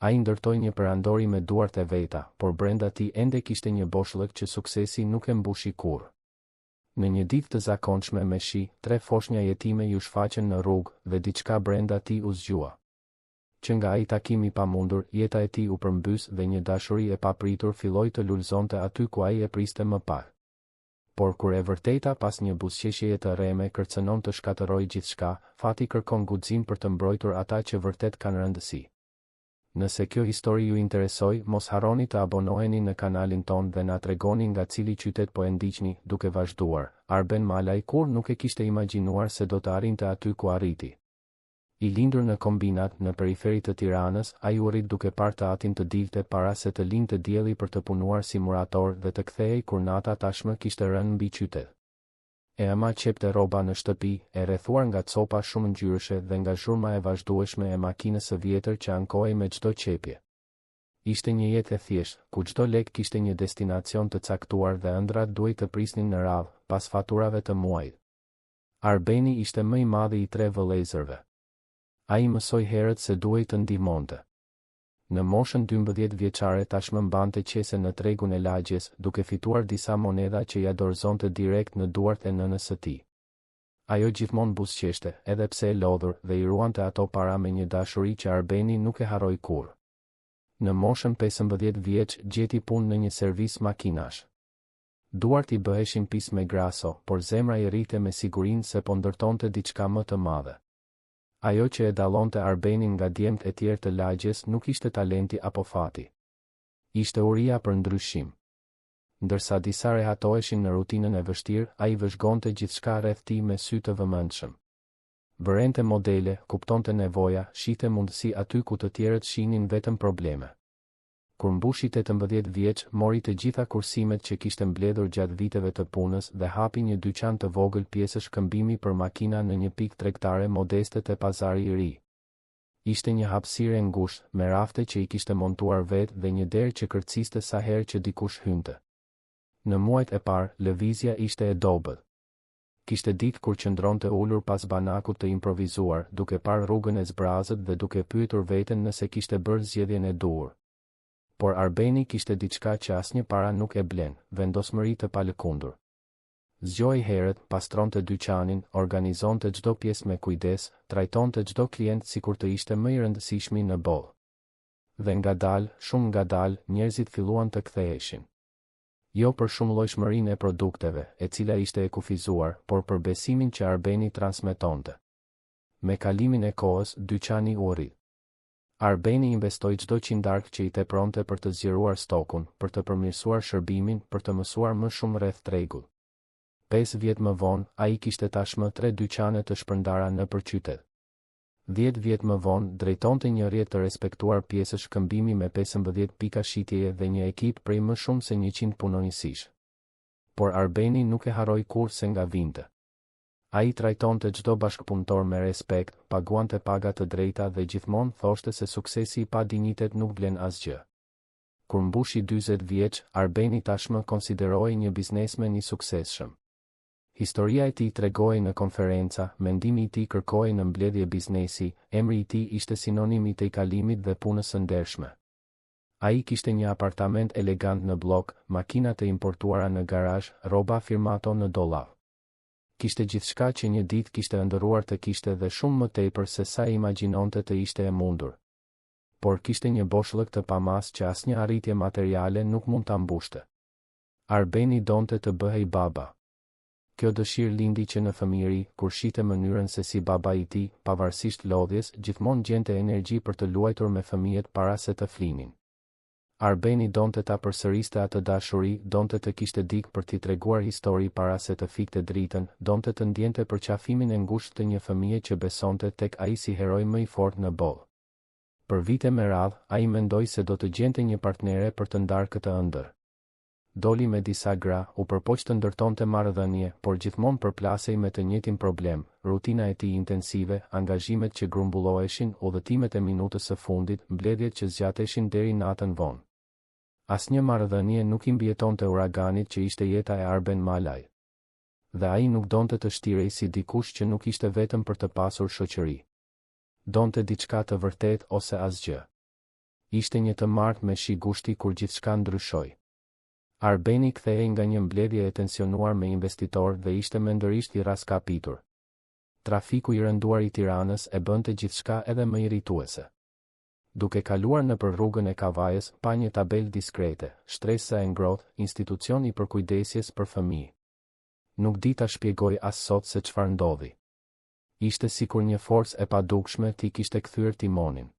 Ai ndërtoi një perandori me duart e veta, por brenda tij ende kishte një boshllëk që suksesi nuk e mbushi kurrë. Në një ditë të zakonshme me shi, 3 foshnja jetime ju shfaqen në rrugë dhe diçka brenda tij u zgjua. Që nga ai takim i pamundur, jeta e tij u përmbys dhe një dashuri e papritur filloi të lulëzonte aty ku ai e priste më pak. Por kur e vërteta pas një buzëqeshjeje të rreme kërcënon të shkatërrojë gjithçka, fati kërkon guxim për të mbrojtur ata që vërtet kanë rëndësi. Nëse kjo histori ju interesoj, mos harroni të abonoheni në kanalin ton dhe na tregoni nga cili qytet po e ndiqni, duke vazhduar. Arben Malaj kur nuk e kishte imagjinuar se do të arrinte aty ku arriti. I lindur në kombinat në periferi të Tiranës, ai u rrit duke parë të atin të dilte para se të lindte dielli për të punuar si murator dhe të kthehej kur nata tashmë kishte rënë mbi qytet. E ama qepte rroba në shtëpi, e rrethuar nga copa shumë ngjyrëshe dhe nga zhurma e vazhdueshme e makinës së vjetër që ankohej me çdo qepje. Ishte një jetë e thjeshtë, ku çdo lek kishte një destinacion të caktuar dhe ëndrat duhej të prisnin në radhë, pas faturave të muajit. Arbeni ishte më i madhi i 3 vëllezërve. Ai mësoi herët se duhej të ndihmonte. Në moshën 12 vjeçare tashmë mbante qese në tregun e lagjes, duke fituar disa monedha që ja dorëzonte direkt në duart e nënës së tij. Ajo gjithmonë buzëqeshte, edhe pse e lodhur, dhe i ruante ato para me një dashuri që Arbeni nuk e harroi kurrë. Në moshën 15 vjeç gjeti punë në një servis makinash. Duart i bëheshin pis me graso, por zemra i rrite me sigurinë se po ndërtonte diçka më të madhe. Ajo që e dallonte Arbenin nga djemt e tjerë të lagjes nuk ishte talenti apo fati. Ishte uria për ndryshim. Ndërsa disa rehatoheshin në rutinën e vështirë, ai vëzhgonte gjithçka rreth tij me sy të vëmendshëm. Vërente modele, kuptonte nevoja, shihte mundësi aty ku të tjerët shihnin vetëm probleme. Kur mbushi 18 vjeç, mori të gjitha kursimet që kishte mbledhur gjatë viteve të punës dhe hapi një dyqan të vogël pjesësh shkëmbimi për makina në një pikë tregtare modeste te pazari i ri. Ishte një hapësirë e ngushtë, me rafte që i kishte montuar vetë dhe një derë që kërciste sa herë që dikush hynte. Në muajt e parë, lëvizja ishte e dobët. Kishte ditë kur qëndronte ulur pas banakut të improvizuar, duke parë rrugën e zbrazët dhe duke pyetur veten nëse kishte bërë zgjedhjen e duhur. Por Arbeni kishte diçka që asnjë para nuk e blen, vendosmëri të palëkundur. Zgjoi herët, pastronte dyqanin, organizonte çdo pjesë me kujdes, trajtonte çdo klient sikur të ishte më i rëndësishmi në botë. Dhe ngadalë, shumë ngadalë, njerëzit filluan të ktheheshin. Jo për shumëllojshmërinë e produkteve, e cila ishte e kufizuar, por për besimin që Arbeni transmetonte. Me kalimin e kohës, dyqani u rrit. Arbeni investoi çdo qindark që i tepronte për të zgjeruar stokun, për të përmirësuar shërbimin, për të mësuar më shumë rreth tregut. 5 vjet më vonë, ai kishte tashmë 3 dyqane të shpërndara nëpër qytet. 10 vjet më vonë, drejtonte një rrjet të respektuar pjesësh shkëmbimi me 15 pika shitjeje dhe një ekip prej më shumë se 100 punonjësish. Por Arbeni nuk e harroi kurrë se nga vinte. Ai trajtonte çdo bashkëpunëtor me respekt, paguante paga të drejta dhe gjithmonë thoshte se suksesi pa dinjitet nuk blen asgjë. Kur mbushi 40 vjeç, Arbeni tashmë konsiderohej një biznesmen i suksesshëm. Historia e tij tregohej në konferenca, mendimi i tij kërkohej në mbledhje biznesi, emri i tij ishte sinonim i tejkalimit dhe punës së ndershme. Ai kishte një apartament elegant në blok, makina të importuara në garazh, rroba firmato në dollap. Kishte gjithçka që një ditë kishte ëndërruar të kishte dhe shumë më tepër se sa imagjinonte të ishte e mundur. Por kishte një boshllëk të pamas që asnjë arritje materiale nuk mund ta mbushte. Arbeni donte të bëhej baba. Kjo dëshirë lindi që në fëmijëri, kur shihte mënyrën se si baba i tij, pavarësisht lodhjes, gjithmonë gjente energji për të luajtur me fëmijët para se të flinin. Arbeni donte ta përsëriste atë dashuri, donte të kishte dikë për t'i treguar histori para se të fikte dritën, donte të ndjente përqafimin e ngushtë të një fëmije që besonte tek ai si heroi më i fortë në botë. Për vite me radhë, ai mendoi se do të gjente një partnere për të ndarë këtë ëndër. Doli me disa gra, u përpoq të ndërtonte marrëdhënie, por gjithmonë përplasej me të njëjtin problem, rutina e tij intensive, angazhimet që grumbulloheshin, udhëtimet e minutës së fundit, mbledhjet që zgjateshin deri natën vonë. Asnjë marrëdhënie nuk i mbijetonte uraganit që ishte jeta e Arben Malaj. Dhe ai nuk donte të shtirej si dikush që nuk ishte vetëm për të pasur shoqëri. Donte diçka të vërtet ose asgjë. Ishte një të martë me shi gushti kur gjithçka ndryshoi. Arbeni kthehej nga një mbledhje e tensionuar me investitor dhe ishte mendërisht I raskapitur. Trafiku I rënduar I Tiranës e bënte gjithçka edhe më irrituese. Duke kaluar nëpër rrugën e Kavajës, pa një tabelë diskrete, shtresa e ngrohtë, institucion I përkujdesjes për fëmijë. Nuk di ta shpjegoj as sot se çfarë ndodhi. Ishte sikur një forcë e padukshme t'i kishte kthyer timonin.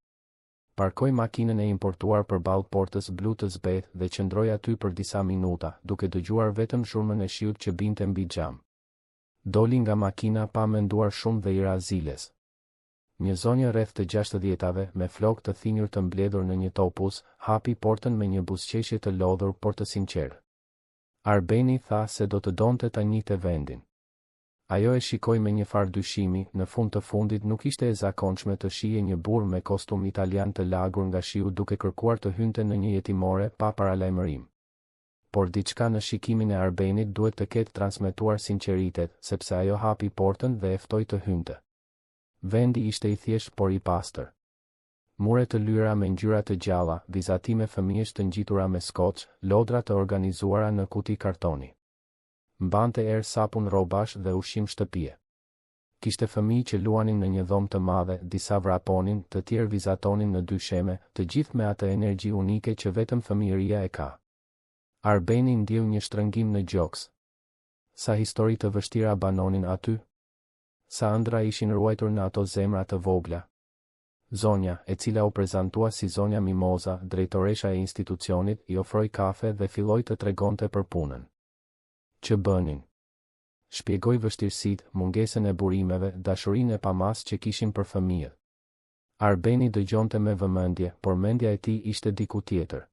Parkoj makinën e importuar përballë portës blu të zbeth dhe qëndroj aty për disa minuta, duke dëgjuar vetëm zhurmën e shiut që binte mbi xham. Doli nga makina pa menduar shumë dhe I ra ziles. Një zonjë rreth të 60-tave me flokë të thinjur të mbledhur në një topuz, hapi portën me një buzëqeshje të lodhur por të sinqertë. Arbeni tha se do të donte ta njihte vendin. Ajo e shikoi me një farë dyshimi, në fund të fundit nuk ishte e zakonshme të shihej një burr me kostum italian të lagur nga shiu duke kërkuar të hynte në një jetimore pa paralajmërim. Por diçka në shikimin e Arbenit duhet të ketë transmetuar sinqeritet, sepse ajo hapi portën dhe e ftoi të hynte. Vendi ishte I thjesht por I pastër. Mure të lyera me ngjyra të gjalla, vizatime fëmijësh të ngjitura me skoç, lodra të organizuara në kuti kartoni. Mbante erë sapun rrobash dhe ushqim shtëpie. Kishte fëmijë që luanin në një dhomë të madhe, disa vraponin, të tjerë vizatonin në dysheme, të gjithë me atë energji unike që vetëm fëmijëria e ka. Arbeni ndjeu një shtrëngim në gjoks. Sa histori të vështira banonin aty? Sa ëndra ishin ruajtur në ato zemra të vogla. Zonja, e cila u prezantua si zonja Mimoza, drejtoresha e institucionit, I ofroi kafe dhe filloi të tregonte për punën. Që bënin? Shpjegoi vështirësitë, mungesën e burimeve, dashurinë e pamas që kishin për fëmijët. Arbeni dëgjonte me vëmendje, por mendja e tij ishte diku tjetër.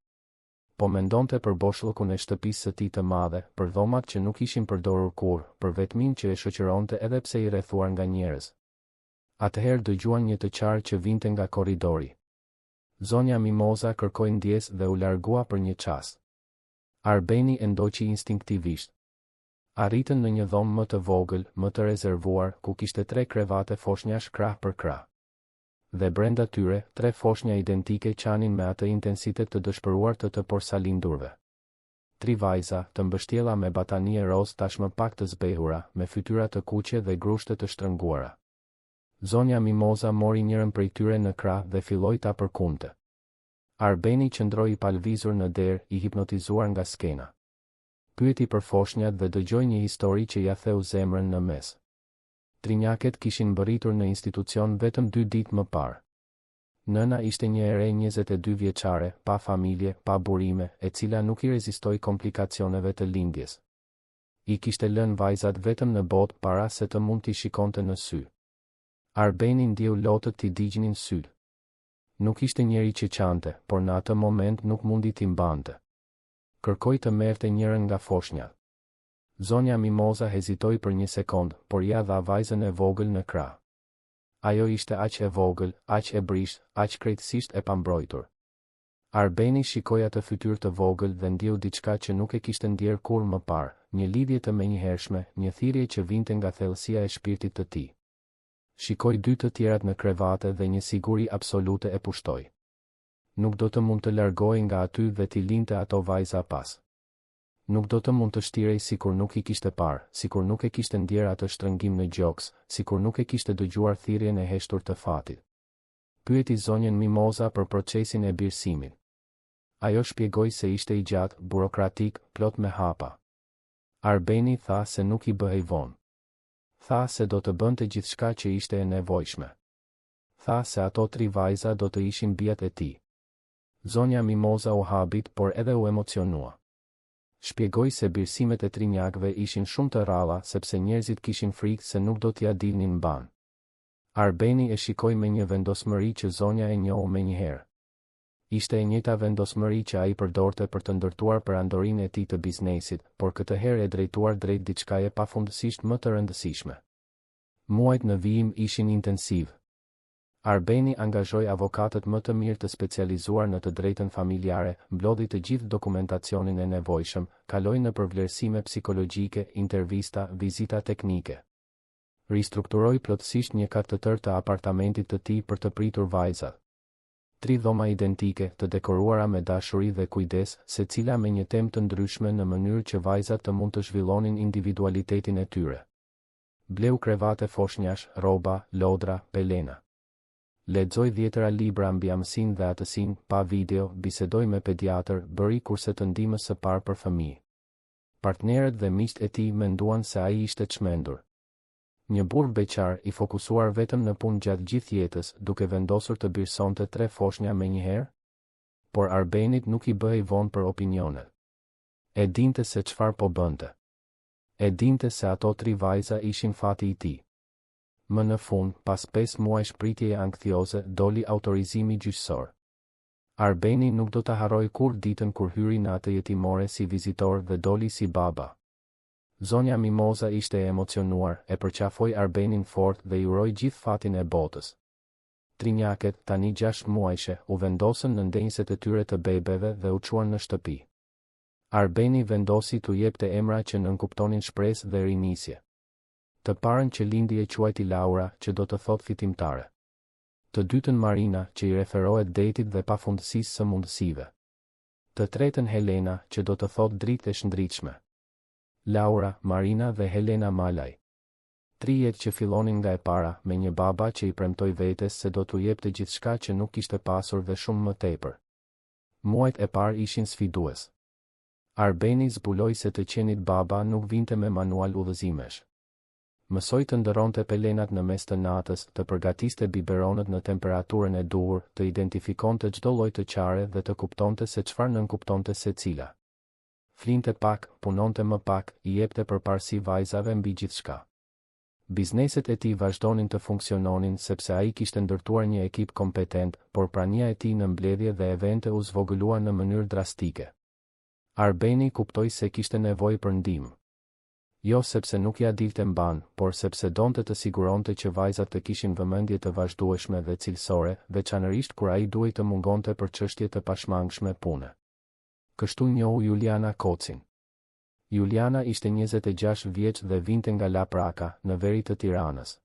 Po mendonte për boshllëkun e shtëpisë së tij të madhe, për dhomat që nuk ishin përdorur kurrë, për vetmin që e shoqëronte edhe pse I rrethuar nga njerëz. Atëherë dëgjuan një të qarë që vinte nga korridori. Zonja Mimoza kërkoi ndjes dhe u largua për një çast. Arbeni e ndoqi instinktivisht. Arritën në një dhomë më të vogël, më të rezervuar, ku kishte 3 krevate foshnjash krah për krah. Dhe brenda tyre, 3 foshnja identike qanin me atë intensitet të dëshpëruar të porsalindurve. 3 vajza, të mbështjella me batanie roz tashmë pak të zbehura, me fytyra të kuqe dhe grushte të shtrënguara. Zonja Mimoza mori njërin prej tyre në krah dhe filloi ta përkunte. Arbeni qëndroi I palvizur në derë, I hipnotizuar nga skena. Pyeti për foshnjat dhe dëgjoi një histori që ja theu zemrën në mes. Trinjaket kishin mbërritur në institucion vetëm 2 ditë më parë. Nëna ishte një ere 22 vjeçare, pa familje, pa burime, e cila nuk I rezistoi komplikacioneve të lindjes. I kishte lënë vajzat vetëm në botë para se të mund t'i shikonte në sy. Arbeni ndjeu lotët t'i digjnin syt. Nuk ishte njeri që qante, por në atë moment nuk mundi t'i mbante. Kërkoi të merrte njërin nga foshnjat. Zonja Mimoza hezitoi për një sekond, por ja dha vajzën e vogël në krah. Ajo ishte aq e vogël, aq e brisht, aq krejtësisht e pambrojtur. Arbeni shikoi atë fytyrë të vogël dhe ndjeu diçka që nuk e kishte ndjer kurrë më parë, një lidhje të menjëhershme, një thirrje që vinte nga thellësia e shpirtit të tij. Shikoi 2 të tjerat në krevate dhe një siguri absolute e pushtoi. Nuk do të mund të largohej nga aty dhe t'i linte ato vajza pas. Nuk do të mund të shtirej sikur nuk I kishte parë, sikur nuk e kishte ndjer atë shtrëngim në gjoks, sikur nuk e kishte dëgjuar thirrjen e heshtur të fatit. Pyeti zonjën Mimoza për procesin e birësimit. Ajo shpjegoi se ishte I gjatë, burokratik, plot me hapa. Arbeni tha se nuk I bëhej vonë. Tha se do të bënte gjithçka që ishte e nevojshme. Tha se ato 3 vajza do të ishin bijat e tij. Zonja Mimoza u habit, por edhe u emocionua. Shpjegoi se birësimet e trinjakëve ishin shumë të rralla sepse njerëzit kishin frikë se nuk do t'ia dilnin mban. Arbeni e shikoi me një vendosmëri që zonja e njohu menjëherë. Ishte e njëjta vendosmëri që ai përdorte për të ndërtuar perandorinë e tij të biznesit, por këtë herë e drejtuar drejt diçkaje pafundësisht më të rëndësishme. Muajt në vijim ishin intensiv. Arbeni angazhoi avokatët më të mirë të specializuar në të drejtën familjare, mblodhi të gjithë dokumentacionin e nevojshëm, kaloi në përvlerësime psikologjike, intervista, vizita teknike. Ristrukturoi plotësisht një kat të tërë të apartamentit të tij për të pritur vajzat. 3 dhoma identike të dekoruara me dashuri dhe kujdes, secila me një temë të ndryshme në mënyrë që vajzat të mund të zhvillonin individualitetin e tyre. Bleu krevate foshnjash, rroba, lodra, pelena. Lexoj 10 libra mbi amësinë dhe atësinë, pa video, bisedoj me pediatër, bëri kurse të ndihmës së parë për fëmijë. Partnerët dhe miqtë e tij menduan se ai ishte çmendur. Një burr beqar i fokusuar vetëm në punë gjatë gjithë jetës, duke vendosur të birësonte 3 foshnja me njëherë? Por Arbenit nuk i bëhej vonë për opinionet. E dinte se çfarë po bënte. E dinte se ato 3 vajza ishin fati i tij. Më në fund, pas 5 muajsh pritjeje anktioze, doli autorizimi gjyqësor. Arbeni nuk do të harroj kur ditën kur hyri në atë jetimore si vizitor dhe doli si baba. Zonja Mimoza ishte e emocionuar, e përqafoi Arbenin fort dhe i uroi gjithë fatin e botës. Trinjaket, tani 6 muajshe, u vendosën në ndenjëset e tyre të bebeve dhe u çuan në shtëpi. Arbeni vendosi t'u jepte emra që nënkuptonin shpresë dhe rinisje. Të parën që lindi e quajti Laura, që do të thotë fitimtare. Të dytën Marina, që i referohet detit dhe pafundësisë së mundësive. Të tretën Helena, që do të thotë dritë e shëndritshme. Laura, Marina dhe Helena Malaj. 3 jetë që fillonin nga e para, me një baba që i premtoi vetes se do t'u jepte gjithçka që nuk kishte pasur dhe shumë më tepër. Muajt e parë ishin sfidues. Arbeni zbuloi se të qenit baba nuk vinte me manual udhëzimesh. Mësoi të ndëronte pelenat në mes të natës, të përgatiste biberonët në temperaturën e duhur, të identifikonte çdo lloj të qare dhe të kuptonte se çfarë nënkuptonte secila. Flinte pak, punonte më pak, i jepte përparësi vajzave mbi gjithçka. Bizneset e tij vazhdonin të funksiononin sepse ai kishte ndërtuar një ekip kompetent, por prania e tij në mbledhje dhe evente u zvogëlua në mënyrë drastike. Arbeni kuptoi se kishte nevojë për ndihmë. Jo sepse nuk ja dilte mban, por sepse donte të siguronte që vajzat të kishin vëmendje të vazhdueshme dhe cilësore, veçanërisht kur ai duhej të mungonte për çështje të pashmangshme pune. Kështu njohu Juliana Kocin. Juliana ishte 26 vjeç dhe vinte nga Lapraka, në veri të Tiranës.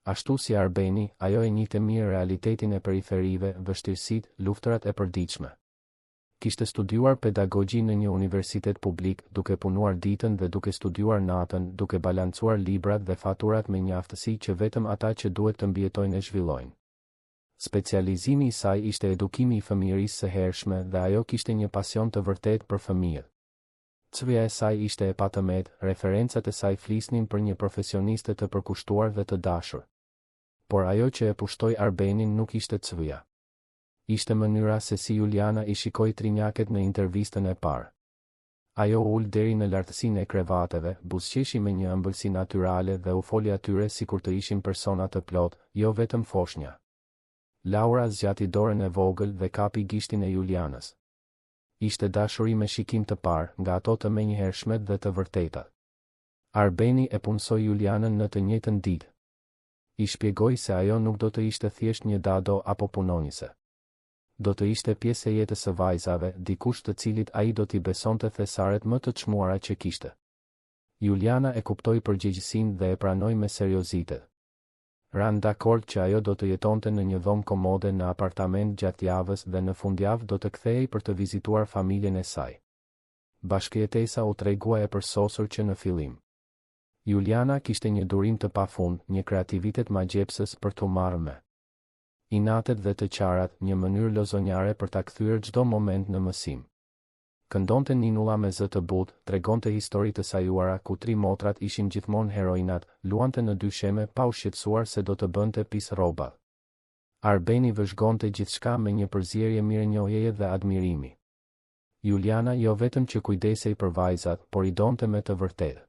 Ashtu si Arbeni, ajo e njihte mirë realitetin e periferive, vështirësitë, luftërat e përditshme. Kishte studiuar pedagogji në një universitet publik, duke punuar ditën dhe duke studiuar natën, duke balancuar librat dhe faturat me një aftësi që vetëm ata që duhet të mbijetojnë e zhvillojnë. Specializimi i saj ishte edukimi i fëmijërisë së hershme dhe ajo kishte një pasion të vërtetë për fëmijët. Cvja e saj ishte e patëmet, referencat e saj flisnin për një profesioniste të përkushtuar dhe të dashur. Por ajo që e pushtoi Arbenin nuk ishte cvja. Ishte mënyra se si Juliana i shikoi trinjaket në intervistën e parë. Ajo ul deri në lartësinë e krevateve, buzëqeshi me një ëmbëlsi natyrale dhe u foli atyre sikur të ishin persona të plot, jo vetëm foshnja. Laura zgjati dorën e vogël dhe kapi gishtin e Julianës. Ishte dashuri me shikim të parë, nga ato të menjëhershmet dhe të vërtetat. Arbeni e punsoi Julianën në të njëjtën ditë. I shpjegoi se ajo nuk do të ishte thjesht një dado apo punonjëse. Do të ishte pjesë e jetës së vajzave, dikush të cilit ai do t'i besonte thesaret më të çmuara që kishte. Juliana e kuptoi përgjegjësinë dhe e pranoi me seriozitet. Ran dakord që ajo do të jetonte në një dhomë komode në apartament gjatë javës dhe në fundjavë do të kthehej për të vizituar familjen e saj. Bashkëjetesa u tregua e përsosur që në fillim. Juliana kishte një durim të pafund, një kreativitet magjepsës për t'u marrë me inatet dhe të qarat, një mënyrë lozonjare për ta kthyer çdo moment në mësim. Këndonte ninulla me zë të butë, tregonte histori të sajuara ku 3 motrat ishin gjithmonë heroinat, luante në dysheme pa u shqetësuar se do të bënte pis rroba. Arbeni vëzhgonte gjithçka me një përzierje mirënjohjeje dhe admirimi. Juliana jo vetëm që kujdesej për vajzat, por i donte me të vërtetë.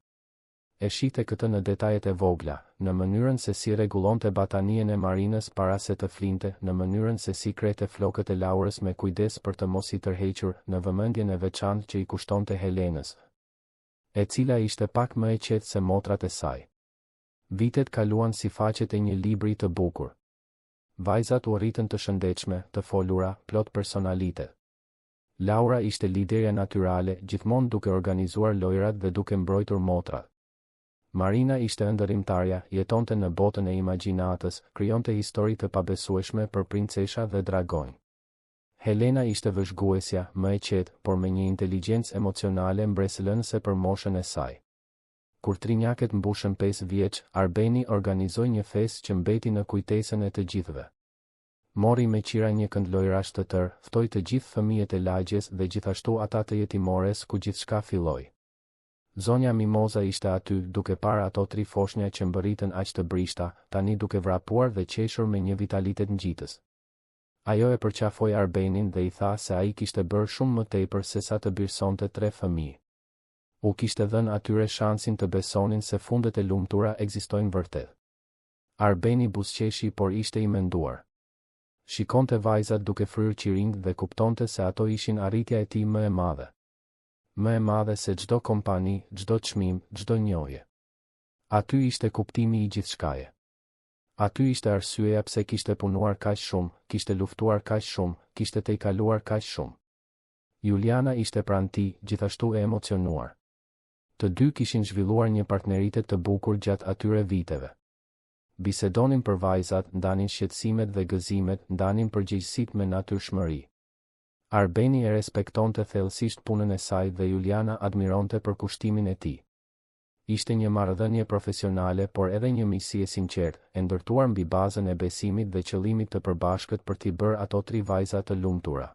E shihte këtë në detajet e vogla, në mënyrën se si rregullonte batanien e Marinës para se të flinte, në mënyrën se si krete flokët e Laurës me kujdes për të mos i tërhequr, në vëmendjen e veçantë që i kushtonte Helenës, e cila ishte pak më e qetë se motrat e saj. Vitet kaluan si faqet e një libri të bukur. Vajzat u rritën të shëndetshme, të folura, plot personalitet. Laura ishte liderja natyrale, gjithmonë duke organizuar lojrat dhe duke mbrojtur motrat. Marina ishte ëndërrimtarja, jetonte në botën e imagjinatës, krijonte histori të pabesueshme për princesha dhe dragonj. Helena ishte vëzhguesja, më e qetë, por me një inteligjencë emocionale mbresëlënëse për moshën e saj. Kur trinjaket mbushën 5 vjeç, Arbeni organizoi një festë që mbeti në kujtesën e të gjithëve. Mori me qira një këndlojrash të tërë, ftoi të gjithë fëmijët e lagjes dhe gjithashtu ata të jetimores ku gjithçka filloi. Zonja Mimoza ishte aty, duke parë ato 3 foshnja që mbërritën aq të brishta, tani duke vrapuar dhe qeshur me një vitalitet ngjitës. Ajo e përqafoi Arbenin dhe i tha se ai kishte bërë shumë më tepër se sa të birësonte 3 fëmijë. U kishte dhënë atyre shansin të besonin se fundet e lumtura ekzistojnë vërtet. Arbeni buzëqeshi por ishte i menduar. Shikonte vajzat duke fryrë qiring dhe kuptonte se ato ishin arritja e tij më e madhe. Më e madhe se çdo kompani, çdo çmim, çdo njohje. Aty ishte kuptimi i gjithçkaje. Aty ishte arsyeja pse kishte punuar kaq shumë, kishte luftuar kaq shumë, kishte tejkaluar kaq shumë. Juliana ishte pranë tij, gjithashtu e emocionuar. Të dy kishin zhvilluar një partneritet të bukur gjatë atyre viteve. Bisedonin për vajzat, ndanin shqetësimet dhe gëzimet, ndanin përgjegjësitë me natyrshmëri. Arbeni e respektonte thellësisht punën e saj dhe Juliana admironte përkushtimin e tij. Ishte një marrëdhënie profesionale por edhe një miqësi e sinqertë, e ndërtuar mbi bazën e besimit dhe qëllimit të përbashkët për t'i bërë ato 3 vajza të lumtura.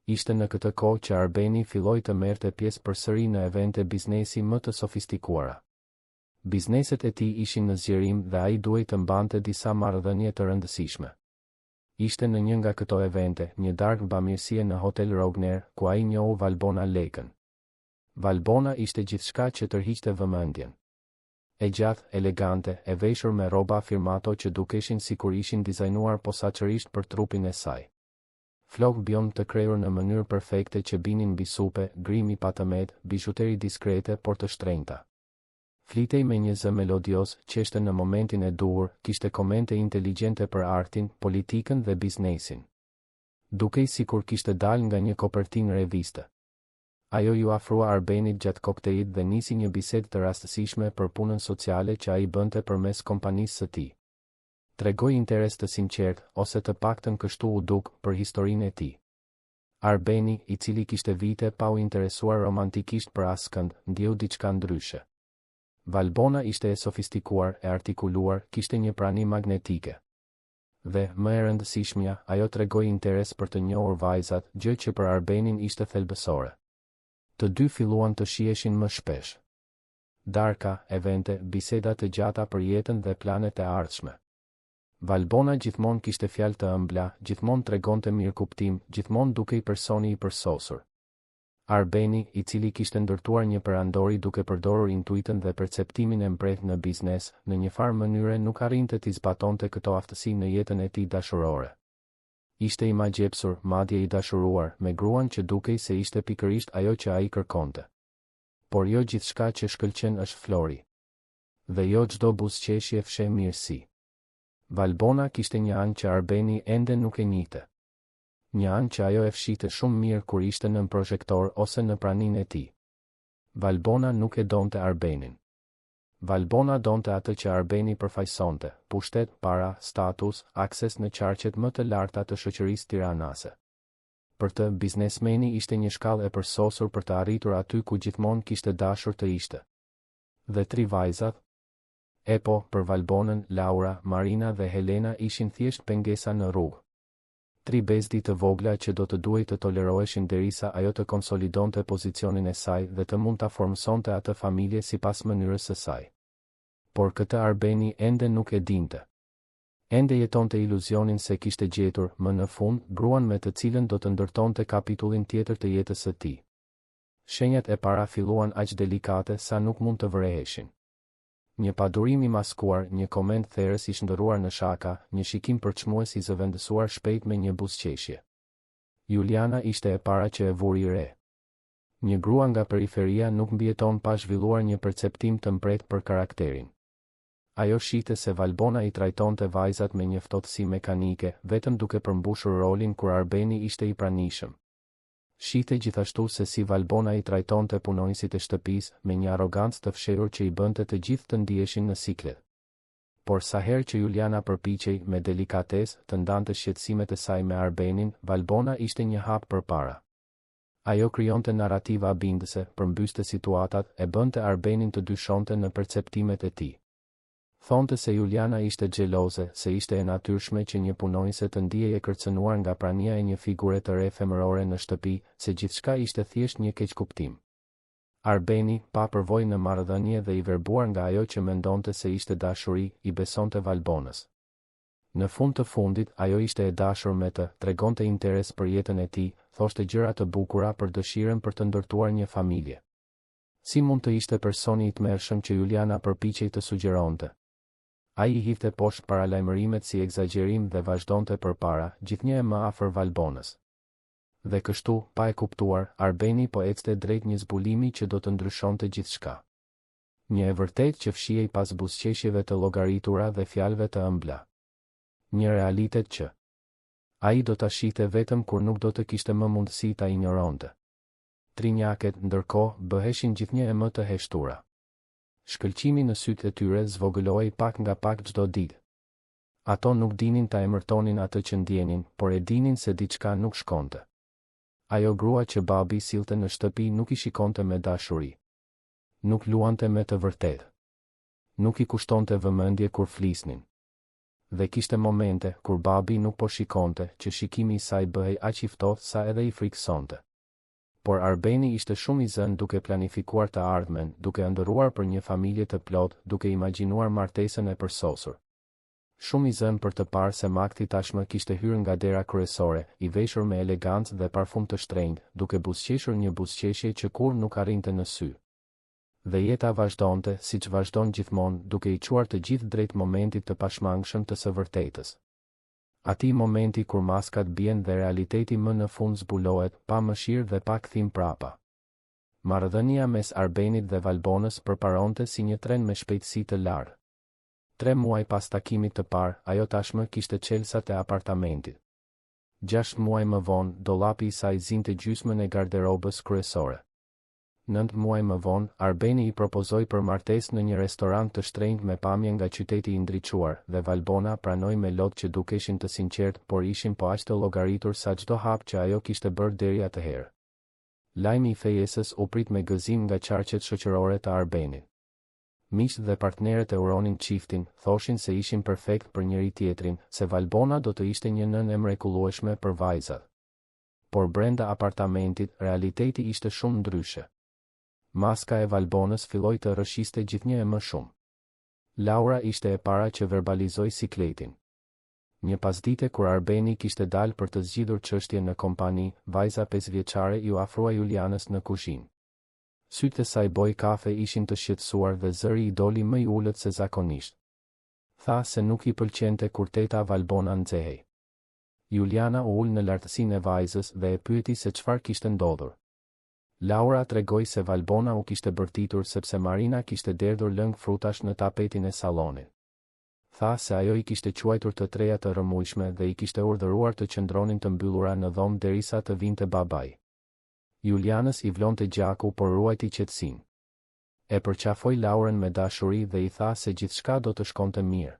Ishte në këtë kohë që Arbeni filloi të merrte pjesë përsëri në evente biznesi më të sofistikuara. Bizneset e tij ishin në zgjerim dhe ai duhej të mbante disa marrëdhënie të rëndësishme. Ishte në një nga këto evente, një darkë bamirësie në Hotel Rogner, ku ai njohu Valbona Lekën. Valbona ishte gjithçka që tërhiqte vëmendjen. E gjatë, elegante, e veshur me rroba firmato që dukeshin sikur ishin dizajnuar posaçërisht për trupin e saj. Flokë bjond të krejur në mënyrë perfekte që binin mbi supe, grimi patëmet, bizhuteri diskrete por të shtrenjta. Flitej me një zë melodios, qeshte në momentin e duhur, kishte komente inteligjente për artin, politikën dhe biznesin. Dukej sikur kishte dalë nga një kopertinë reviste. Ajo ju afrua Arbenit gjatë koktejlit dhe nisi një bisedë të rastësishme për punën sociale që ai bënte përmes kompanisë së tij. Tregoi interes të sinqert, ose të paktën kështu u duk, për historinë e tij. Arbeni, i cili kishte vite pa u interesuar romantikisht për askënd, ndjeu diçka ndryshe. Valbona ishte e sofistikuar, e artikuluar, kishte një prani magnetike. Dhe, më e rëndësishmja, ajo tregoi interes për të njohur vajzat, gjë që për Arbenin ishte thelbësore. Të dy filluan të shiheshin më shpesh. Darka, evente, biseda të gjata për jetën dhe planet e ardhshme. Valbona gjithmonë kishte fjalë të ëmbla, gjithmonë tregonte mirëkuptim, gjithmonë dukej personi i përsosur. Arbeni, i cili kishte ndërtuar një perandori duke përdorur intuitën dhe perceptimin e mbretët në biznes, në një farë mënyre nuk arrinte t'i zbatonte këto aftësi në jetën e tij dashurore. Ishte i magjepsur, madje i dashuruar, me gruan që dukej se ishte pikërisht ajo që ai kërkonte. Por jo gjithçka që shkëlqen është flori. Dhe jo çdo buzëqeshje fshe mirësi. Valbona kishte një anë që Arbeni ende nuk e njihte. Një anë që ajo e fshite shumë mirë kur ishte nën projektor ose në praninë e tij. Valbona nuk e donte Arbenin. Valbona donte atë që Arbeni përfaqësonte, pushtet, para, status, akses në qarqet më të larta të shoqërisë tiranase. Për të, biznesmeni ishte një shkallë e përsosur për të arritur aty ku gjithmonë kishte dashur të ishte. Dhe 3 vajzat? E po, për Valbonën, Laura, Marina dhe Helena ishin thjesht pengesa në rrugë. 3 bezdi të vogla që do të duhej të toleroheshin derisa ajo të konsolidonte pozicionin e saj dhe të mund ta formsonte atë familje sipas mënyrës së saj. Por këtë Arbeni ende nuk e dinte. Ende jetonte iluzionin se kishte gjetur, më në fund, gruan me të cilën do të ndërtonte kapitullin tjetër të jetës së tij. Shenjat e para filluan aq delikate sa nuk mund të vëreheshin. Një padurim i maskuar, një koment therrës i shndërruar në shaka, një shikim përçmues i zëvendësuar shpejt me një buzëqeshje. Juliana ishte e para që e vuri re. Një grua nga periferia nuk mbijeton pa zhvilluar një perceptim të mbret për karakterin. Ajo shihte se Valbona i trajtonte vajzat me një ftohtësi mekanike, vetëm duke përmbushur rolin kur Arbeni ishte i pranishëm. Shihte gjithashtu se si Valbona i trajtonte punonjësit e shtëpisë me një arrogancë të fshehur që i bënte të gjithë të ndiheshin në siklet. por sa herë që Juliana përpiqej me delikatesë të ndante shqetësimet e saj me Arbenin, Valbona ishte një hap përpara. Ajo krijonte narrativa bindëse, përmbyste situatat, e bënte Arbenin të dyshonte në perceptimet e tij. Thonte se Juliana ishte xheloze, se ishte e natyrshme që një punonjëse të ndihej e kërcënuar nga prania e një figure të re femërore në shtëpi, se gjithçka ishte thjesht një keqkuptim. Arbeni, pa përvojë në marrëdhënie dhe i verbuar nga ajo që mendonte se ishte dashuri, i besonte Valbonës. Në fund të fundit, ajo ishte e dashur me të, tregonte interes për jetën e tij, thoshte gjëra të bukura për dëshirën për të ndërtuar një familje. Si mund të ishte personi i tmerrshëm që Juliana përpiqej të sugjeronte? Ai i hidhte poshtë paralajmërimet si egzagerim dhe vazhdonte përpara, gjithnjë e më afër Valbonës. Dhe kështu, pa e kuptuar, Arbeni po ecte drejt një zbulimi që do të ndryshonte gjithçka. Një e vërtetë që fshihej pas buzëqeshjeve të llogaritura dhe fjalëve të ëmbla. Një realitet që ai do ta shihte vetëm kur nuk do të kishte më mundësi ta injoronte. Trinjaket, ndërkohë, bëheshin gjithnjë e më të heshtura. Shkëlqimi në sytë e tyre zvogëlohej pak nga pak çdo ditë. Ato nuk dinin ta emërtonin atë që ndjenin, por e dinin se diçka nuk shkonte. Ajo grua që babi sillte në shtëpi nuk i shikonte me dashuri. Nuk luante me të vërtetë. Nuk i kushtonte vëmendje kur flisnin. Dhe kishte momente kur babi nuk po shikonte, që shikimi i saj bëhej aq i ftohtë sa edhe i frikësonte. Por Arbeni ishte shumë i zënë duke planifikuar të ardhmen, duke ëndërruar për një familje të plotë, duke imagjinuar martesën e përsosur. Shumë i zënë për të parë se Makti tashmë kishte hyrë nga dera kryesore, i veshur me elegancë dhe parfum të shtrenjtë, duke buzëqeshur një buzëqeshje që kur nuk arrinte në sy. Dhe jeta vazhdonte, siç vazhdon gjithmonë, duke i çuar të gjithë drejt momentit të pashmangshëm të së vërtetës. Ati momenti kur maskat bien dhe realiteti më në fund zbulohet, pa mëshirë dhe pa kthim prapa. Marrëdhënia mes Arbenit dhe Valbonës përparonte si një tren me shpejtësi të lartë. 3 muaj pas takimit të parë, ajo tashmë kishte çelësat e apartamentit. 6 muaj më vonë, dollapi i saj zinte gjysmën e garderobës kryesore. 9 muaj më vonë, Arbeni i propozoi për martesë në një restorant të shtrenjtë me pamje nga qyteti i ndriçuar, dhe Valbona pranoi me lot që dukeshin të sinqertë, por ishin po aq të llogaritur sa çdo hap që ajo kishte bërë deri atëherë. Lajmi i fejesës u prit me gëzim nga qarqet shoqërore të Arbenit. Miqtë dhe partnerët e uronin çiftin, thoshin se ishin perfekt për njëri tjetrin, se Valbona do të ishte një nënë e mrekullueshme për vajzat. Por brenda apartamentit, realiteti ishte shumë ndryshe. Maska e Valbonës filloi të rrëshiste gjithnjë e më shumë. Laura ishte e para që verbalizoi sikletin. Një pasdite kur Arbeni kishte dalë për të zgjidhur çështje në kompani, vajza 5 vjeçare ju afrua Julianës në kuzhinë. Sytë e saj boj kafe ishin të shqetësuar dhe zëri i doli më i ulët se zakonisht. Tha se nuk i pëlqente kur teta Valbona nxehej. Juliana u ul në lartësinë e vajzës dhe e pyeti se çfarë kishte ndodhur. Laura tregoi se Valbona u kishte bërtitur sepse Marina kishte derdhur lëng frutash në tapetin e sallonit. Tha se ajo i kishte quajtur të treja të rëmujshme dhe i kishte urdhëruar të qëndronin të mbyllura në dhomë derisa të vinte babai. Julianës i vlonte gjaku por ruajti qetësinë. E përqafoi Laurën me dashuri dhe i tha se gjithçka do të shkonte mirë.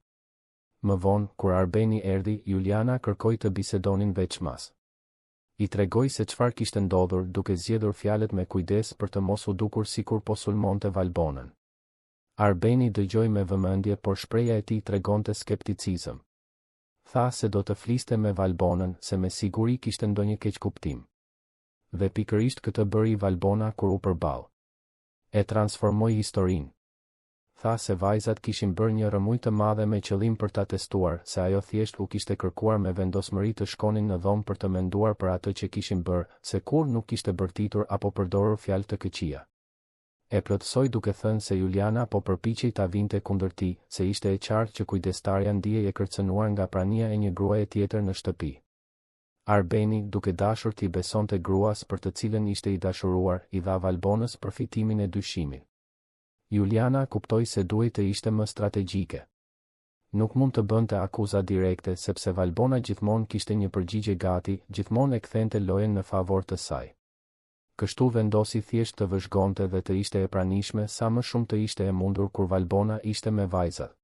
Më vonë, kur Arbeni erdhi, Juliana kërkoi të bisedonin veçmas. I tregoi se çfarë kishte ndodhur, duke zgjedhur fjalët me kujdes për të mos u dukur sikur po sulmonte Valbonën. Arbeni dëgjoi me vëmendje, por shpreha e tij tregonte skepticizëm. Tha se do të fliste me Valbonën, se me siguri kishte ndonjë keqkuptim. Dhe pikërisht këtë bëri Valbona kur u përball. E transformoi historinë. Tha se vajzat kishin bërë një rëmuj të madhe me qëllim për ta testuar, se ajo thjesht u kishte kërkuar me vendosmëri të shkonin në dhomë për të menduar për atë që kishin bërë, se kur nuk kishte bërtitur apo përdorur fjalë të këqija. E plotësoi duke thënë se Juliana po përpiqej ta vinte kundër tij, se ishte e qartë që kujdestarja ndihej e kërcënuar nga prania e një gruaje tjetër në shtëpi. Arbeni, duke dashur t'i besonte gruas për të cilën ishte i dashuruar, i dha Valbonës përfitimin e dyshimit. Juliana kuptoi se duhej të ishte më strategjike. Nuk mund të bënte akuza direkte sepse Valbona gjithmonë kishte një përgjigje gati, gjithmonë e kthente lojën në favor të saj. Kështu vendosi thjesht të vëzhgonte dhe të ishte e pranishme sa më shumë të ishte e mundur kur Valbona ishte me vajzat.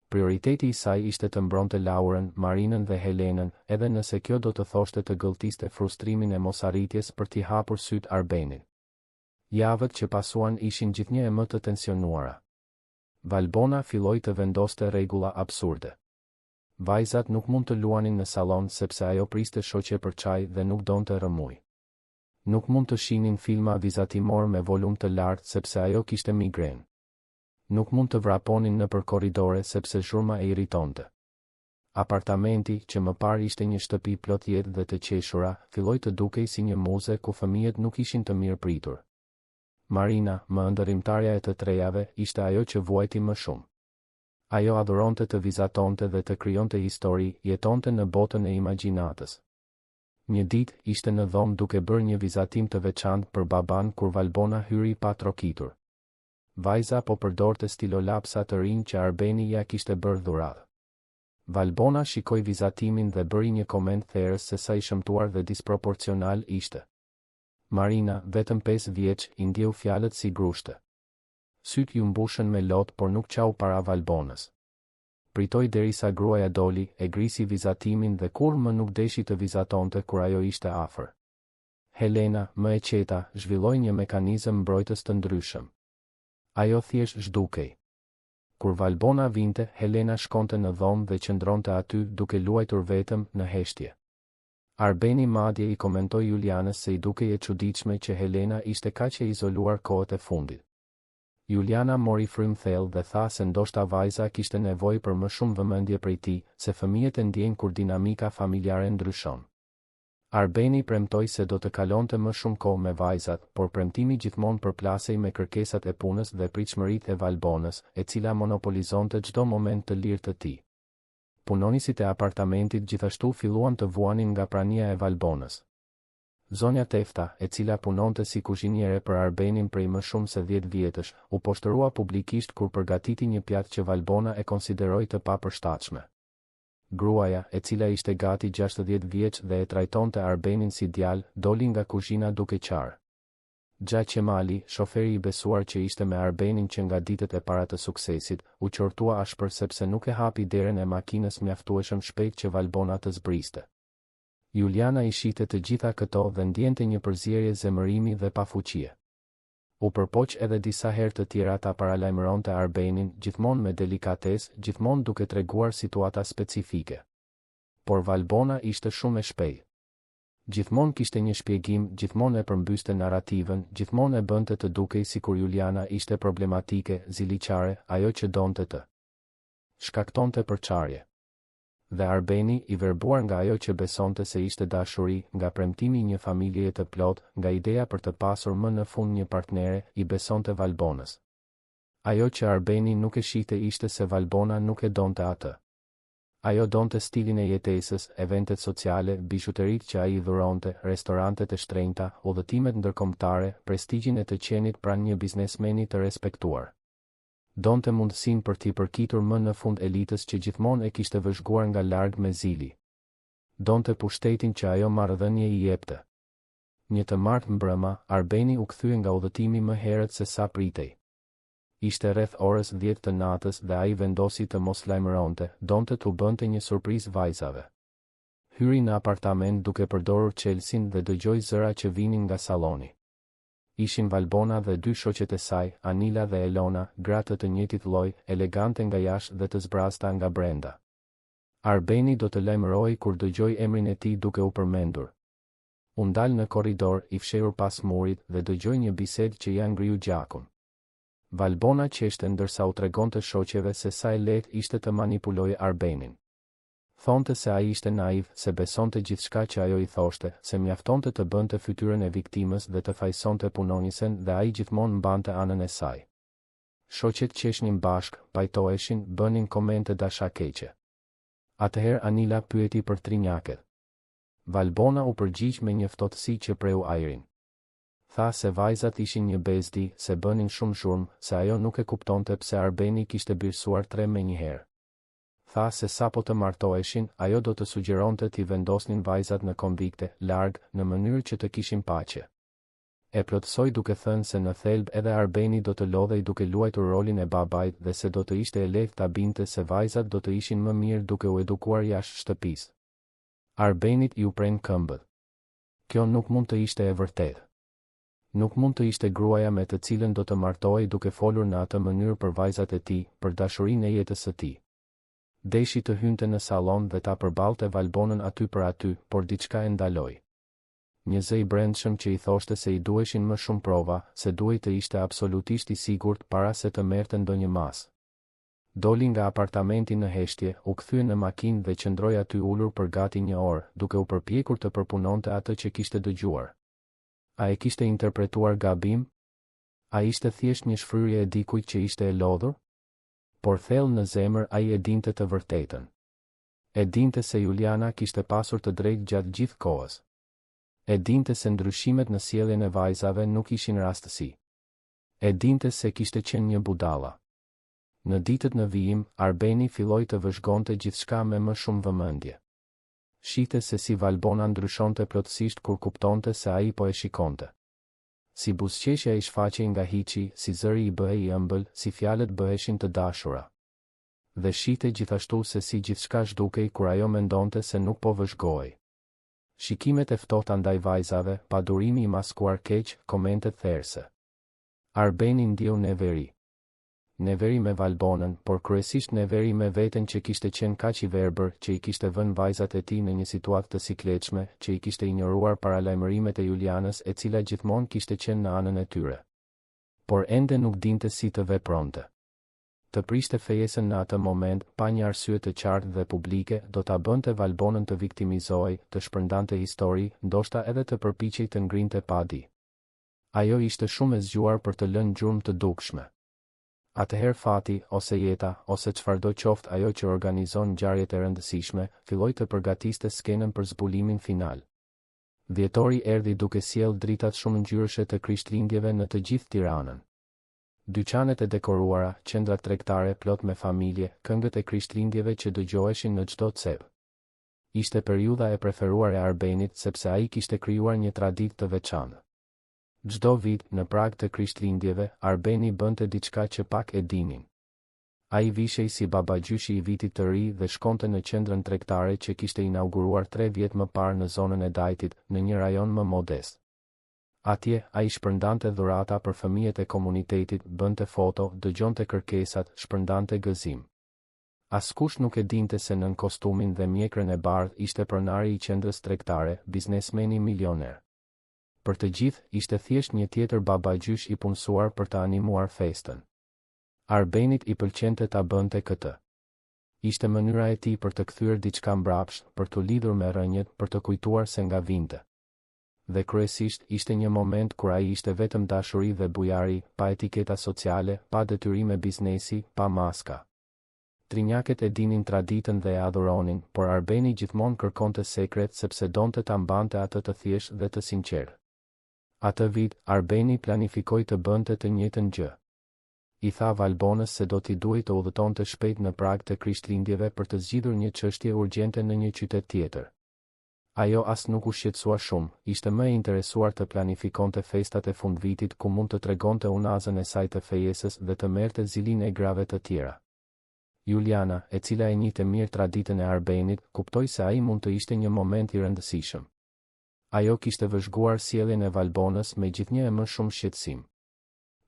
Prioriteti i saj ishte të mbronte Laurën, Marinën dhe Helenën, edhe nëse kjo do të thoshte të gëlltiste frustrimin e mosarritjes për t'i hapur syt Arbenit. Javët që pasuan ishin gjithnjë e më të tensionuara. Valbona filloi të vendoste rregulla absurde. Vajzat nuk mund të luanin në salon sepse ajo priste shoqe për çaj dhe nuk donte rëmuj. Nuk mund të shihnin filma vizatimor me volum të lartë sepse ajo kishte migren. Nuk mund të vraponin nëpër korridore sepse zhurma e irritonte. Apartamenti, që më parë ishte një shtëpi plot jetë dhe të qeshura, filloi të dukej si një muze ku fëmijët nuk ishin të mirë pritur. Marina, më ndërrimtarja e të trejave, ishte ajo që vuajti më shumë. Ajo adhuronte të vizatonte dhe të krijonte histori, jetonte në botën e imagjinatës. Një ditë ishte në dhomë duke bërë një vizatim të veçantë për baban kur Valbona hyri pa trokitur. Vajza po përdorte stilolapsa të rinj që Arbeni ja kishte bërë dhuratë. Valbona shikoi vizatimin dhe bëri një koment therrës se sa i shëmtuar dhe disproporcional ishte. Marina, vetëm 5 vjeç, i ndjeu fjalët si grushte. Syt ju mbushën me lot, por nuk qau para Valbonës. Pritoi derisa gruaja doli, e grisi vizatimin dhe kur më nuk deshi të vizatonte kur ajo ishte afër. Helena, më e qeta, zhvilloi një mekanizëm mbrojtës të ndryshëm. Ajo thjesht zhdukej. Kur Valbona vinte, Helena shkonte në dhomë dhe qëndronte aty duke luajtur vetëm në heshtje. Arbeni madje i komentoi Julianës se i dukej e çuditshme që Helena ishte kaq e izoluar kohët e fundit. Juliana mori frym thellë dhe tha se ndoshta vajza kishte nevojë për më shumë vëmendje prej tij, se fëmijët e ndjejnë kur dinamika familjare ndryshon. Arbeni premtoi se do të kalonte më shumë kohë me vajzat, por premtimi gjithmonë përplasej me kërkesat e punës dhe pritshmëritë e Valbonës, e cila monopolizonte çdo moment të lirë të tij. Punonisit e apartamentit gjithashtu filluan të vuanin nga prania e Valbonës. Zonja Tefta, e cila punonte si kuzhiniere për Arbenin prej më shumë se 10 vjetësh, u poshtërua publikisht kur përgatiti një pjatë që Valbona e konsideroi të papërshtatshme. Gruaja, e cila ishte gati 60 vjeç dhe e trajtonte Arbenin si djalë, doli nga kuzhina duke qarë. Gja Qemali, shoferi i besuar që ishte me Arbenin që nga ditët e para të suksesit, u qortua ashpër sepse nuk e hapi derën e makinës mjaftueshëm shpejt që Valbona të zbriste. Juliana i shite të gjitha këto dhe ndjente një përzierje zemërimi dhe pafuqie. U përpoq edhe disa herë të tjera ta paralajmëronte Arbenin, gjithmonë me delikatesë, gjithmonë duke treguar situata specifike. Por Valbona ishte shumë e shpejtë. Gjithmonë kishte një shpjegim, gjithmonë e përmbyste narrativën, gjithmonë e bënte të dukej sikur Juliana ishte problematike, ziliqare, ajo që donte të shkaktonte përçarje. Dhe Arbeni, i verbuar nga ajo që besonte se ishte dashuri, nga premtimi një familjeje të plot, nga ideja për të pasur më në fund një partnere, i besonte Valbonës. Ajo që Arbeni nuk e shihte ishte se Valbona nuk e donte atë. Ajo donte stilin e jetesës, eventet sociale, bishuteritë që ai i dhuronte, restorantet e shtrenjta, udhëtimet ndërkombëtare, prestigjin e të qenit pranë një biznesmeni të respektuar. Donte mundësinë për t'i përkitur më në fund elitës që gjithmonë e kishte vëzhguar nga larg me zili. Donte pushtetin që ajo marrëdhënie i jepte. Një të martë mbrëma, Arbeni u kthye nga udhëtimi më herët se sa pritej. Ishte rreth orës 10 të natës dhe ai vendosi të mos lajmëronte, donte t'u bënte një surprizë vajzave. Hyri në apartament duke përdorur çelsin dhe dëgjoi zëra që vinin nga salloni. Ishin Valbona dhe 2 shoqet e saj, Anila dhe Elona, gratë të njëjtit lloj, elegante nga jashtë dhe të zbrasta nga brenda. Arbeni do të lajmëroi kur dëgjoi emrin e tij duke u përmendur. U ndal në korridor, i fshehur pas murit, dhe dëgjoi një bisedë që ja ngriu gjakun. Valbona qeshte ndërsa u tregonte shoqeve se sa e lehtë ishte të manipulojë Arbenin. Thonte se ai ishte naiv, se besonte gjithçka që ajo i thoshte, se mjaftonte të bënte fytyrën e viktimës dhe të fajsonte punonjësen dhe ai gjithmonë mbante anën e saj. Shoqet qeshnin bashk, pajtoheshin, bënin komente dashakeqe. Atëherë Anila pyeti për trinjaket. Valbona u përgjigj me një ftohtësi që preu ajrin. Tha se vajzat ishin një bezdi, se bënin shumë zhurmë, se ajo nuk e kuptonte pse Arbeni kishte birsuar 3 me një herë. Tha se sapo të martoheshin, ajo do të sugjeronte t'i vendosnin vajzat në konvikte, larg, në mënyrë që të kishin paqe. E plotësoj duke thënë se në thelb edhe Arbeni do të lodhej duke luajtur rolin e babait dhe se do të ishte e lehtë ta binte se vajzat do të ishin më mirë duke u edukuar jashtë shtëpisë. Arbenit ju pren këmbët. Kjo nuk mund të ishte e vërtetë. Nuk mund të ishte gruaja me të cilën do të martohej duke folur në atë mënyrë për vajzat e tij, për dashurinë e jetës së tij. Deshi të hynte në salon dhe ta përballte Valbonën aty për aty, por diçka e ndaloi. Një zë i brendshëm që i thoshte se i duheshin më shumë prova, se duhej të ishte absolutisht i sigurt para se të merrte ndonjë mas. Doli nga apartamenti në heshtje, u kthye në makinë dhe qëndroi aty ulur për gati një orë, duke u përpjekur të përpunonte atë që kishte dëgjuar. A e kishte interpretuar gabim? A ishte thjesht një shfryrje e dikujt që ishte e lodhur? Por thellë në zemër ai e dinte të vërtetën. E dinte se Juliana kishte pasur të drejtë gjatë gjithë kohës. E dinte se ndryshimet në sjelljen e vajzave nuk ishin rastësi. E dinte se kishte qenë një budalla. Në ditët në vijim, Arbeni filloi të vëzhgonte gjithçka me më shumë vëmendje. Shihte se si Valbona ndryshonte plotësisht kur kuptonte se ai po e shikonte. Si buzëqeshja i shfaqej nga hiçi, si zëri i bëhej i ëmbël, si fjalët bëheshin të dashura. Dhe shihte gjithashtu se si gjithçka zhdukej kur ajo mendonte se nuk po vëzhgohej. Shikimet e ftohta ndaj vajzave, padurimi i maskuar keq, komentet therse. Arbeni ndjeu neveri. Neveri me Valbonën, por kryesisht neveri me veten që kishte qenë kaq i verbër, që i kishte vënë vajzat e tij në një situatë të sikletshme, që i kishte injoruar paralajmërimet e Julianës, e cila gjithmonë kishte qenë në anën e tyre. Por ende nuk dinte si të vepronte. Të prishte fejesën në atë moment, pa një arsye të qartë dhe publike, do ta bënte Valbonën të viktimizohej, të shpërndante histori, ndoshta edhe të përpiqej të ngrinte padi. Ajo ishte shumë e zgjuar për të lënë gjurmë të dukshme. Atëherë fati, ose jeta, ose çfarëdo qoftë ajo që organizon ngjarjet e rëndësishme, filloi të përgatiste skenën për zbulimin final. Dhjetori erdhi duke sjellë dritat shumë ngjyrëshe të Krishtlindjeve në të gjithë Tiranën. Dyqanet e dekoruara, qendrat tregtare plot me familje, këngët e Krishtlindjeve që dëgjoheshin në çdo cep. Ishte periudha e preferuar e Arbenit sepse ai kishte krijuar një traditë të veçantë. Çdo vit, në prag të Krishtlindjeve, Arbeni bënte diçka që pak e dinin. Ai vishej si babagjyshi i vitit të ri dhe shkonte në qendrën tregtare që kishte inauguruar 3 vjet më parë në zonën e Dajtit, në një rajon më modest. Atje, ai shpërndante dhurata për fëmijët e komunitetit, bënte foto, dëgjonte kërkesat, shpërndante gëzim. Askush nuk e dinte se nën kostumin dhe mjekrën e bardhë ishte pronari i qendrës tregtare, biznesmeni milioner. Për të gjithë, ishte thjesht një tjetër babagjysh i punësuar për të animuar festën. Arbenit i pëlqente ta bënte këtë. Ishte mënyra e tij për të kthyer diçka mbrapsht, për të lidhur me rënjët, për të kujtuar se nga vinte. Dhe kryesisht, ishte një moment kur ai ishte vetëm dashuri dhe bujari, pa etiketa sociale, pa detyrime biznesi, pa maska. Trinjakët e dinin traditën dhe e adhuronin, por Arbeni gjithmonë kërkonte sekret sepse donte ta mbante atë të thjeshtë dhe të sinqertë. Atë vit, Arbeni planifikoi të bënte të njëjtën gjë. I tha Valbonës se do t'i duhej të udhëtonte shpejt në prag të Krishtlindjeve për të zgjidhur një çështje urgjente në një qytet tjetër. Ajo as nuk u shqetësua shumë, ishte më e interesuar të planifikonte festat e fundvitit ku mund të tregonte unazën e saj të fejesës dhe të merrte zilinë e grave të tjera. Juliana, e cila e njihte mirë traditën e Arbenit, kuptoi se ai mund të ishte një moment i rëndësishëm. Ajo kishte vëzhguar sjelljen e Valbonës me gjithnjë e më shumë shqetësim.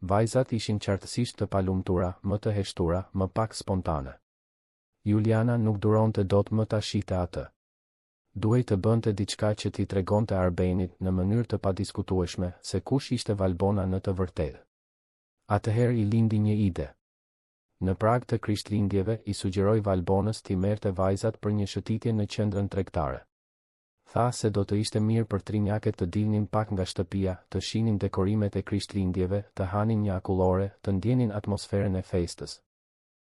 Vajzat ishin qartësisht të palumtura, më të heshtura, më pak spontane. Juliana nuk duronte dot më ta shihte atë. Duhej të bënte diçka që t'i tregonte Arbenit në mënyrë të padiskutueshme se kush ishte Valbona në të vërtetë. Atëherë i lindi një ide. Në prag të Krishtlindjeve i sugjeroi Valbonës t'i merrte vajzat për një shëtitje në qendrën tregtare. Tha se do të ishte mirë për trinjakët të dilnin pak nga shtëpia, të shihnin dekorimet e Krishtlindjeve, të hanin një akullore, të ndjenin atmosferën e festës.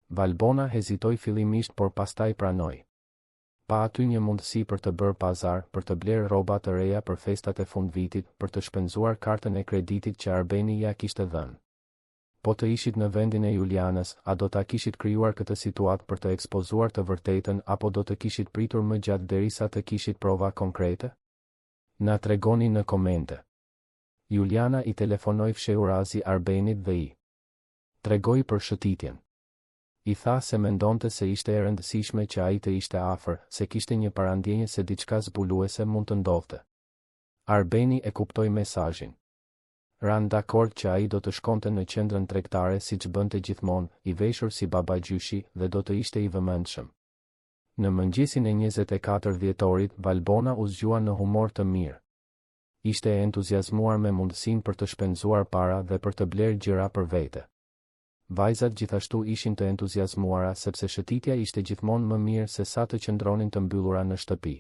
Valbona hezitoi fillimisht, por pastaj pranoi. Pa aty një mundësi për të bërë pazar, për të blerë rroba të reja për festat e fundvitit, për të shpenzuar kartën e kreditit që Arbeni ja kishte dhënë. Po të ishit në vendin e Julianës, a do ta kishit krijuar këtë situatë për të ekspozuar të vërtetën apo do të kishit pritur më gjatë derisa të kishit prova konkrete? Na tregoni në komente. Juliana i telefonoi fshehurazi Arbenit dhe i tregoi për shëtitjen. I tha se mendonte se ishte e rëndësishme që ai të ishte afër, se kishte një parandjenje se diçka zbuluese mund të ndodhte. Arbeni e kuptoi mesazhin. Ran dakord që ai do të shkonte në qendrën tregtare siç bënte gjithmonë, i veshur si babagjyshi dhe do të ishte i vëmendshëm. Në mëngjesin e 24 dhjetorit, Valbona u zgjua në humor të mirë. Ishte e entuziazmuar me mundësinë për të shpenzuar para dhe për të blerë gjëra për vete. Vajzat gjithashtu ishin të entuziazmuara sepse shëtitja ishte gjithmonë më mirë se sa të qëndronin të mbyllura në shtëpi.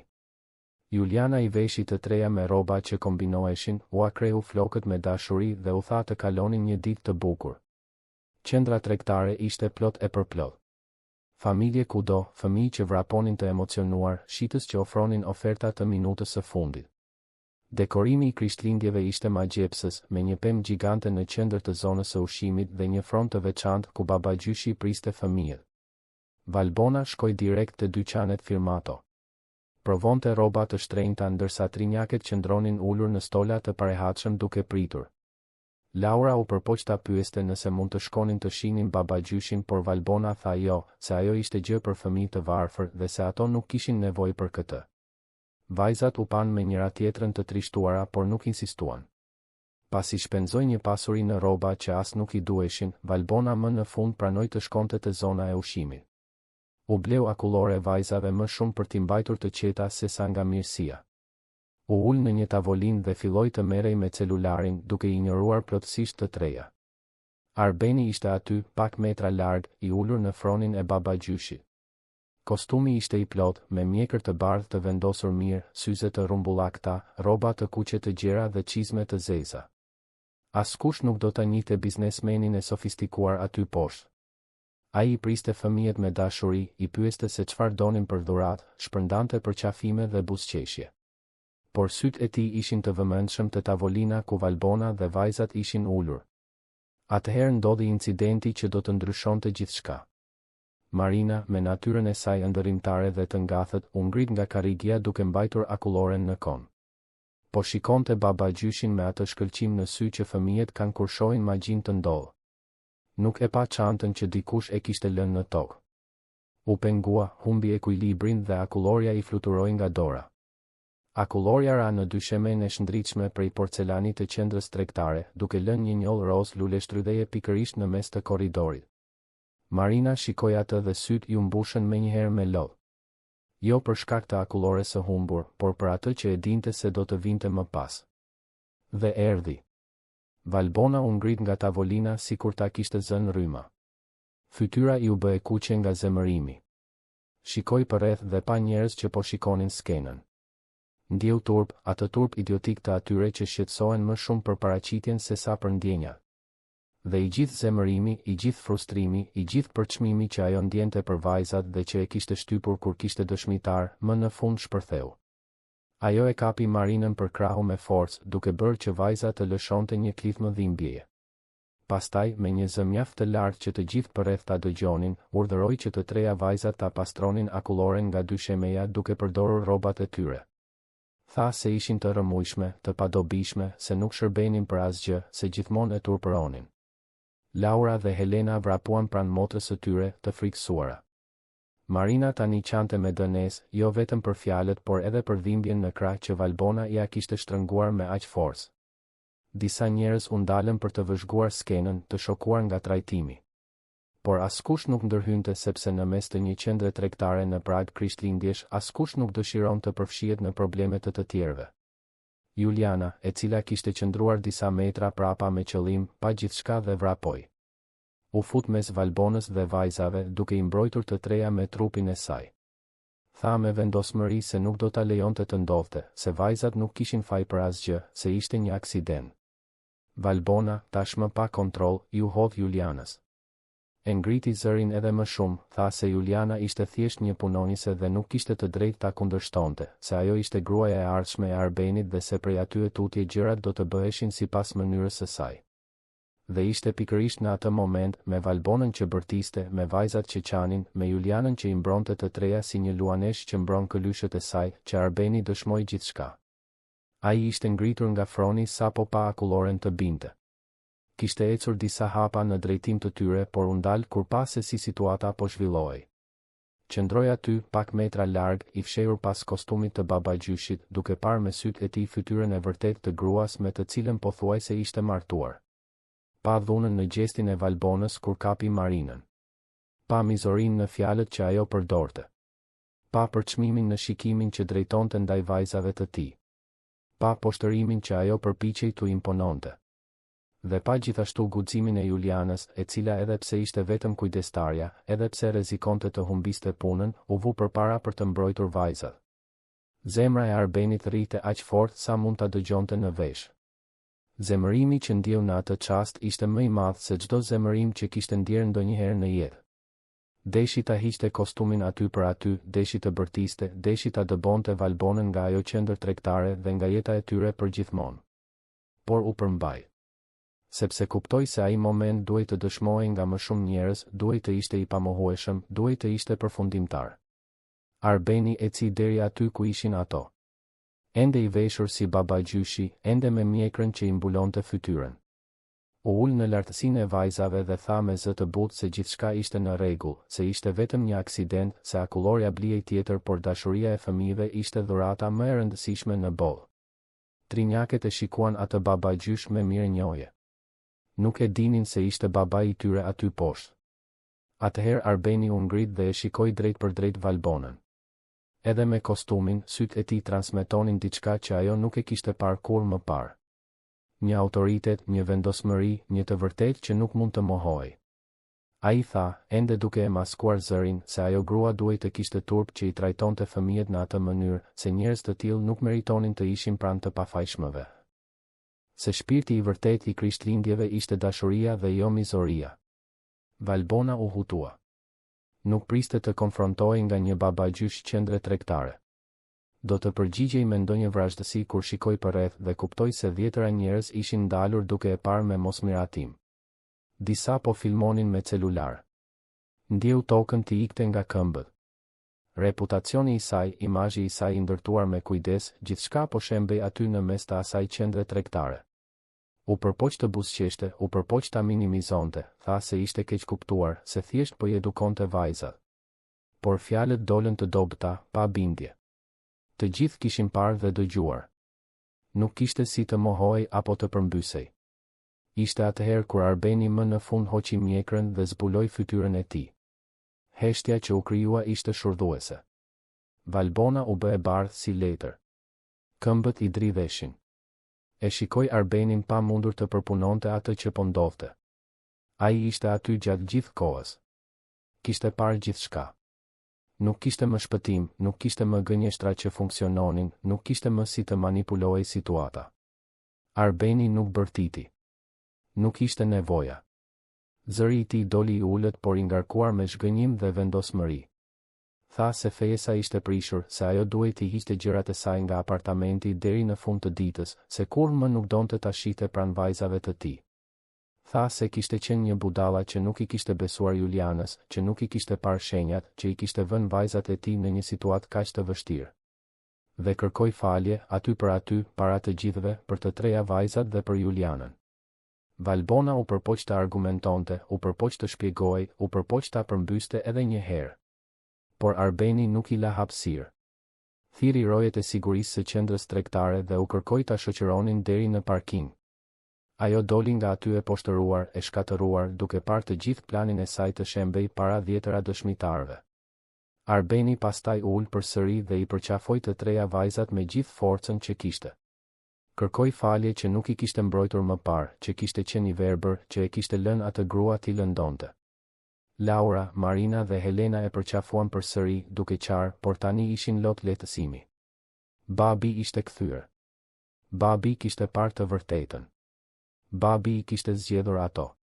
Juliana i veshi të treja me rroba që kombinoheshin, u akreu flokët me dashuri dhe u tha të kalonin një ditë të bukur. Qendra tregtare ishte plot e përplot. Familje kudo, fëmijë që vraponin të emocionuar, shitës që ofronin oferta të minutës së fundit. Dekorimi i Krishtlindjeve ishte magjepsës, me një pemë gjigante në qendër të zonës së ushqimit dhe një fron të veçantë ku babagjyshi priste fëmijët. Valbona shkoi direkt te dyqanet firmato. Provonte rroba të shtrenjta ndërsa trinjakët qëndronin ulur në stola të parehatshëm duke pritur. Laura u përpoq ta pyeste nëse mund të shkonin të shihnin babagjyshin, por Valbona tha jo, se ajo ishte gjë për fëmijë të varfër dhe se ato nuk kishin nevojë për këtë. Vajzat u pan me njëra tjetrën të trishtuara, por nuk insistuan. Pasi shpenzoi një pasuri në rroba që as nuk i duheshin, Valbona më në fund pranoi të shkonte te zona e ushqimit. U bleu akullore vajzave më shumë për t'i mbajtur të qeta se sa nga mirësia. U ul në një tavolinë dhe filloi të merrej me celularin, duke i injoruar plotësisht të treja. Arbeni ishte aty, pak metra larg, i ulur në fronin e babagjyshit. Kostumi ishte i plot, me mjekër të bardhë të vendosur mirë, syze të rrumbullakta, rroba të kuqe të gjera dhe çizme të zeza. Askush nuk do ta njihte biznesmenin e sofistikuar aty poshtë. Ai i priste fëmijët me dashuri, i pyeste se çfarë donin për dhuratë, shpërndante përqafime dhe buzëqeshje. Por sytë e tij ishin të vëmendshëm te tavolina ku Valbona dhe vajzat ishin ulur. Atëherë ndodhi incidenti që do të ndryshonte gjithçka. Marina, me natyrën e saj ndërrimtare dhe të ngathët, u ngrit nga karrigia duke mbajtur akulloren në kon. Po shikonte babagjyshin me atë shkëlqim në sy që fëmijët kanë kur shohin magjin të ndodhë. Nuk e pa çantën që dikush e kishte lënë në tokë. U pengua, humbi ekuilibrin dhe akulloria i fluturoi nga dora. Akulloria ra në dyshemen e shndritshme prej porcelanit të qendrës tregtare, duke lënë një njoll roz luleshtrydheje pikërisht në mes të korridorit. Marina shikoi atë dhe syt ju mbushën menjëherë me lodh. Jo për shkak të akullores së humbur, por për atë që e dinte se do të vinte më pas. Dhe erdhi. Valbona u ngrit nga tavolina sikur ta kishte zënë rryma. Fytyra i u bë e kuqe nga zemërimi. Shikoi përreth dhe pa njerëz që po shikonin skenën. Ndjeu turp, atë turp idiotik të atyre që shqetësohen më shumë për paraqitjen se sa për ndjenjat. Dhe i gjithë zemërimi, i gjithë frustrimi, i gjithë përçmimi që ajo ndjente për vajzat dhe që e kishte shtypur kur kishte dëshmitar, më në fund shpërtheu. Ajo e kapi Marinën për krahu me forcë, duke bërë që vajza të lëshonte një klithmë dhimbjeje. Pastaj, me një zë mjaft të lartë që të gjithë përreth ta dëgjonin, urdhëroi që të treja vajzat ta pastronin akulloren nga dyshemeja duke përdorur rrobat e tyre. Tha se ishin të rëmujshme, të padobishme, se nuk shërbenin për asgjë, se gjithmonë e turpëronin. Laura dhe Helena vrapuan pranë motrës së tyre, të frikësuara. Marina tani qante me dënesë, jo vetëm për fjalët, por edhe për dhimbjen në krah që Valbona ja kishte shtrënguar me aq forcë. Disa njerëz u ndalën për të vëzhguar skenën, të shokuar nga trajtimi. Por askush nuk ndërhynte sepse në mes të një qendre tregtare në prag Krishtlindjesh, askush nuk dëshiron të përfshihet në problemet të tjerëve. Juliana, e cila kishte qëndruar disa metra prapa me qëllim, pa gjithçka dhe vrapoi. U fut mes Valbonës dhe vajzave, duke i mbrojtur të treja me trupin e saj. Tha me vendosmëri se nuk do ta lejonte të ndodhte, se vajzat nuk kishin faj për asgjë, se ishte një aksident. Valbona, tashmë pa kontroll, ju hodh Julianës. E ngriti zërin edhe më shumë, tha se Juliana ishte thjesht një punonjëse dhe nuk kishte të drejtë ta kundërshtonte, se ajo ishte gruaja e ardhshme e Arbenit dhe se prej aty e tutje gjërat do të bëheshin sipas mënyrës së saj. Dhe ishte pikërisht në atë moment, me Valbonën që bërtiste, me vajzat që qanin, me Julianën që i mbronte të treja si një luanesh që mbron këlyshët e saj, që Arbeni dëshmoi gjithçka. Ai ishte ngritur nga froni sapo pa akulloren të binte. Kishte ecur disa hapa në drejtim të tyre, por u ndal kur pa se si situata po zhvillohej. Qëndroi aty, pak metra larg, i fshehur pas kostumit të babagjyshit, duke parë me sytë e tij fytyrën e vërtet të gruas me të cilën pothuajse ishte martuar. Pa dhunën në gjestin e Valbonës kur kapi Marinën. Pa mizorinë në fjalët që ajo përdorte. Pa përçmimin në shikimin që drejtonte ndaj vajzave të tij. Pa poshtërimin që ajo përpiqej t'u impononte. Dhe pa gjithashtu guximin e Julianës, e cila edhe pse ishte vetëm kujdestarja, edhe pse rrezikonte të humbiste punën, u vu përpara për të mbrojtur vajzat. Zemra e Arbenit rrite aq fort sa mund ta dëgjonte në vesh. Zemërimi që ndjeu në atë çast ishte më i madh se çdo zemërim që kishte ndjerë ndonjëherë në jetë. Deshi ta hiqte kostumin aty për aty, deshi të bërtiste, deshi ta dëbonte Valbonën nga ajo qendër tregtare dhe nga jeta e tyre për gjithmonë. Por u përmbaj. Sepse kuptoi se ai moment duhej të dëshmohej nga më shumë njerëz, duhej të ishte i pamohueshëm, duhej të ishte përfundimtar. Arbeni eci deri aty ku ishin ato. Ende i veshur si babagjyshi, ende me mjekrën që i mbulonte fytyrën. U ul në lartësinë e vajzave dhe tha me zë të butë se gjithçka ishte në rregull, se ishte vetëm një aksident, se akulloria bliej tjetër, por dashuria e fëmijëve ishte dhurata më e rëndësishme në botë. Trinjakët e shikuan atë babagjysh me mirënjohje. Nuk e dinin se ishte babai i tyre aty poshtë. Atëherë Arbeni u ngrit dhe e shikoi drejt për drejt Valbonën. Edhe me kostumin, sytë e tij transmetonin diçka që ajo nuk e kishte parë kurrë më parë. Një autoritet, një vendosmëri, një të vërtetë që nuk mund të mohojë. Ai tha, ende duke e maskuar zërin, se ajo grua duhej të kishte turp që i trajtonte fëmijët në atë mënyrë, se njerëz të tillë nuk meritonin të ishin pranë të pafajshmëve. Se shpirti i vërtet i Krishtlindjeve ishte dashuria dhe jo mizoria. Valbona u hutua. Nuk priste të konfrontohej nga një babagjysh qendre tregtare. Do të përgjigjej me ndonjë vrasdësi kur shikoi përreth dhe kuptoi se dhjetëra njerëz ishin ndalur duke e parë me mosmiratim. Disa po filmonin me celular. Ndjeu tokën të ikte nga këmbët. Reputacioni i saj, imazhi i saj i ndërtuar me kujdes, gjithçka po shembej aty në mes të asaj qendre tregtare. U përpoq të buzëqeshte, u përpoq ta minimizonte, tha se ishte keq kuptuar, se thjesht po i edukonte vajzat. Por fjalët dolën të dobëta, pa bindje. Të gjithë kishin parë dhe dëgjuar. Nuk kishte si të mohoj apo të përmbysej. Ishte atëherë kur Arbeni më në fund hoqi mjekrën dhe zbuloi fytyrën e tij. Heshtja që u krijua ishte shurdhuese. Valbona u bë e bardhë si letër. Këmbët i dridheshin. E shikoi Arbenin pa mundur të përpunonte atë që po ndodhte. Ai ishte aty gjatë gjithë kohës. Kishte parë gjithçka. Nuk kishte më shpëtim, nuk kishte më gënjeshtra që funksiononin, nuk kishte më si të manipulohej situata. Arbeni nuk bërtiti. Nuk ishte nevoja. Zëri i tij doli i ulët por i ngarkuar me zhgënjim dhe vendosmëri. Tha se fejesa ishte prishur, se ajo duhej t'i hiqte gjërat e saj nga apartamenti deri në fund të ditës, se kurrë më nuk donte ta shihte pranë vajzave të tij. Tha se kishte qenë një budalla që nuk i kishte besuar Julianës, që nuk i kishte parë shenjat, që i kishte vënë vajzat e tij në një situatë kaq të vështirë. Dhe kërkoi falje, aty për aty, para të gjithëve, për të treja vajzat dhe për Julianën. Valbona u përpoq të argumentonte, u përpoq të shpjegojë, u përpoq ta përmbyste edhe një herë. Por Arbeni nuk i la hapësirë. Thiri rojet e sigurisë së qendrës tregtare dhe u kërkoi ta shoqëronin deri në parking. Ajo doli nga aty e poshtëruar, e shkatëruar, duke parë të gjithë planin e saj të shembej para dhjetëra dëshmitarëve. Arbeni pastaj u ul përsëri dhe i përqafoi të treja vajzat me gjithë forcën që kishte. Kërkoi falje që nuk i kishte mbrojtur më parë, që kishte qenë i verbër, që e kishte lënë atë grua t'i lëndonte. Laura, Marina dhe Helena e përqafuan përsëri, duke qarë, por tani ishin lot lehtësimi. Babi ishte kthyer. Babi kishte parë të vërtetën. Babi i kishte zgjedhur ato.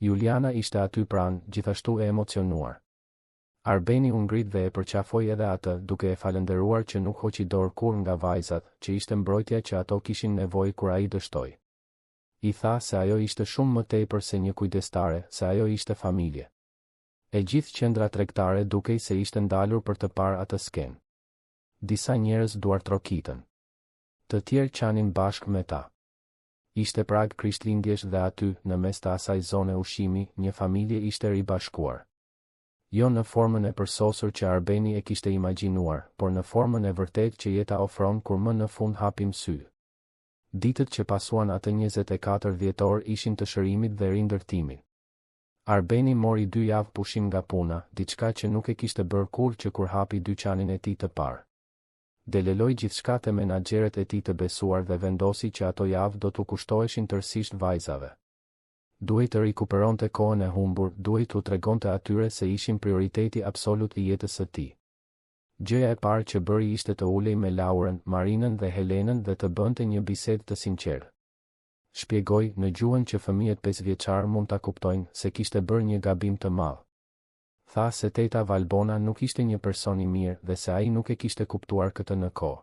Juliana ishte aty pranë, gjithashtu e emocionuar. Arbeni u ngrit dhe e përqafoi edhe atë, duke e falendëruar që nuk hoqi dorë kurrë nga vajzat, që ishte mbrojtja që ato kishin nevojë kur ai dështoi. I tha se ajo ishte shumë më tepër se një kujdestare, se ajo ishte familje. E gjithë qendra tregtare dukej se ishte ndalur për të parë atë skenë. Disa njerëz duartrokitën. Të tjerë qanin bashkë me ta. Ishte prag Krishtlindjesh dhe aty, në mes të asaj zone ushqimi, një familje ishte ribashkuar. Jo në formën e përsosur që Arbeni e kishte imagjinuar, por në formën e vërtet që jeta ofron kur më në fund hapim sy. Ditët që pasuan atë 24 dhjetor ishin të shërimit dhe rindërtimit. Arbeni mori 2 javë pushim nga puna, diçka që nuk e kishte bërë kur që kur hapi dyqanin e tij të parë. Deleloi gjithçka te menaxherët e tij të besuar dhe vendosi që ato javë do t'u kushtoheshin tërësisht vajzave. Duhej të rikuperonte kohën e humbur, duhej t'u tregonte atyre se ishin prioriteti absolut i jetës së tij. Gjëja e parë që bëri ishte të ulej me Laurën, Marinën dhe Helenën dhe të bënte një bisedë të sinqertë. Shpjegoi në gjuhën që fëmijët 5 vjeçar mund ta kuptojnë se kishte bërë një gabim të madh. Tha se teta Valbona nuk ishte një person i mirë dhe se ai nuk e kishte kuptuar këtë në kohë.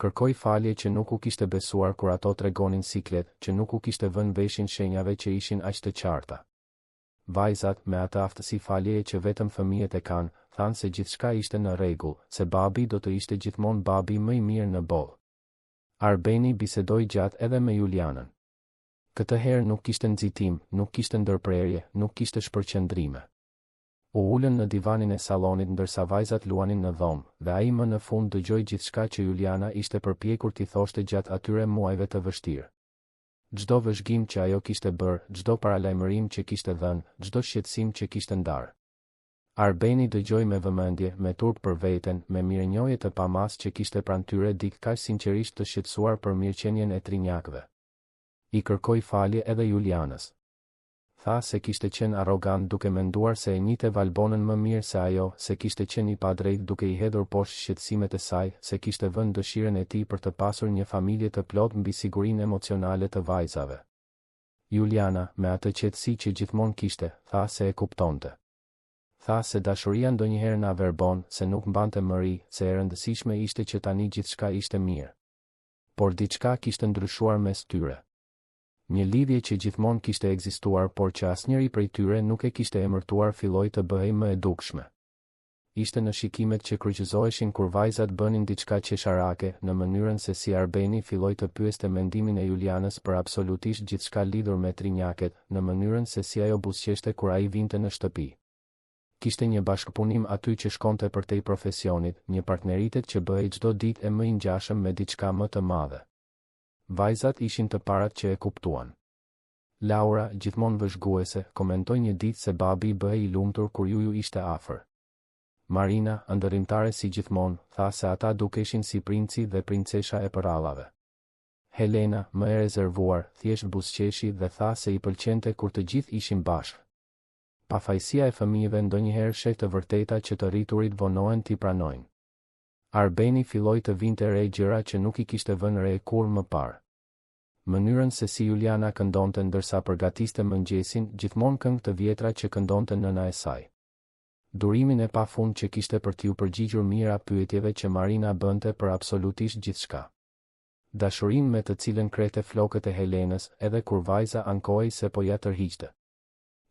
Kërkoi falje që nuk u kishte besuar kur ato tregonin siklet, që nuk u kishte vënë veshin shenjave që ishin aq të qarta. Vajzat, me atë aftësi faljeje që vetëm fëmijët e kanë, thanë se gjithçka ishte në rregull, se babi do të ishte gjithmonë babi më i mirë në botë. Arbeni bisedoi gjatë edhe me Julianën. Këtë herë nuk kishte nxitim, nuk kishte ndërprerje, nuk kishte shpërqendrime. U ulën në divanin e sallonit ndërsa vajzat luanin në dhomë, dhe ai më në fund dëgjoi gjithçka që Juliana ishte përpjekur t'i thoshte gjatë atyre muajve të vështirë. Çdo vëzhgim që ajo kishte bërë, çdo paralajmërim që kishte dhënë, çdo shqetësim që kishte ndarë. Arbeni dëgjoi me vëmendje, me turp për veten, me mirënjohje të pamas që kishte pranë tyre dik kaq sinqerisht të shqetësuar për mirëqenien e trinjakëve. I kërkoi falje edhe Julianës. Tha se kishte qenë arrogant duke menduar se e njihte Valbonën më mirë se ajo, se kishte qenë i padrejtë duke i hedhur poshtë shqetësimet e saj, se kishte vënë dëshirën e tij për të pasur një familje të plotë mbi sigurinë emocionale të vajzave. Juliana, me atë qetësi që gjithmonë kishte, tha se e kuptonte. Tha se dashuria ndonjëherë na verbon, se nuk mbante mëri, se e rëndësishme ishte që tani gjithçka ishte mirë. Por diçka kishte ndryshuar mes tyre. Një lidhje që gjithmonë kishte ekzistuar, por që asnjëri prej tyre nuk e kishte emërtuar, filloi të bëhej më e dukshme. Ishte në shikimet që kryqëzoheshin kur vajzat bënin diçka qesharake, në mënyrën se si Arbeni filloi të pyeste mendimin e Julianës për absolutisht gjithçka lidhur me trinjaket, në mënyrën se si ajo buzëqeshte kur ai vinte në shtëpi. Kishte një bashkëpunim aty që shkonte përtej profesionit, një partneritet që bëhej çdo ditë e më i ngjashëm me diçka më të madhe. Vajzat ishin të parat që e kuptuan. Laura, gjithmonë vëzhguese, komentoi një ditë se babi bëhej i lumtur kur Juju ishte afër. Marina, ndërrimtare si gjithmonë, tha se ata dukeshin si princi dhe princesha e përrallave. Helena, më e rezervuar, thjesht buzëqeshi dhe tha se i pëlqente kur të gjithë ishin bashkë. Pafajësia e fëmijëve ndonjëherë sheh të vërteta që të rriturit vonohen t'i pranojnë. Arbeni filloi të vinte re gjëra që nuk i kishte vënë re kur më parë. Mënyrën se si Juliana këndonte ndërsa përgatiste mëngjesin, gjithmonë këngë të vjetra që këndonte nëna e saj. Durimin e pafund që kishte për t'u përgjigjur mira pyetjeve që Marina bënte për absolutisht gjithçka. Dashurinë me të cilën krete flokët e Helenës, edhe kur vajza ankohej se po ja tërhiqte.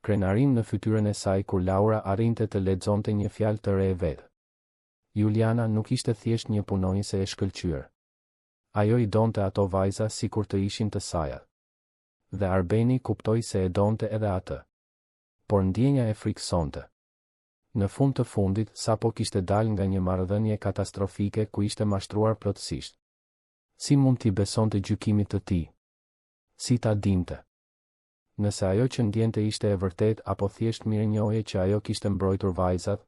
Krenarin në fytyrën e saj kur Laura arrinte të lexonte një fjalë të re e vet. Juliana nuk ishte thjesht një punonjëse e shkëlqyer. Ajo i donte ato vajza sikur të ishin të saja. Dhe Arbeni kuptoi se e donte edhe atë. Por ndjenja e frikësonte. Në fund të fundit, sapo kishte dalë nga një marrëdhënie katastrofike ku ishte mashtruar plotësisht. Si mund t'i besonte gjykimit të tij? Si ta dinte? Nëse ajo që ndjente ishte e vërtet apo thjesht mirënjohje që ajo kishte mbrojtur vajzat,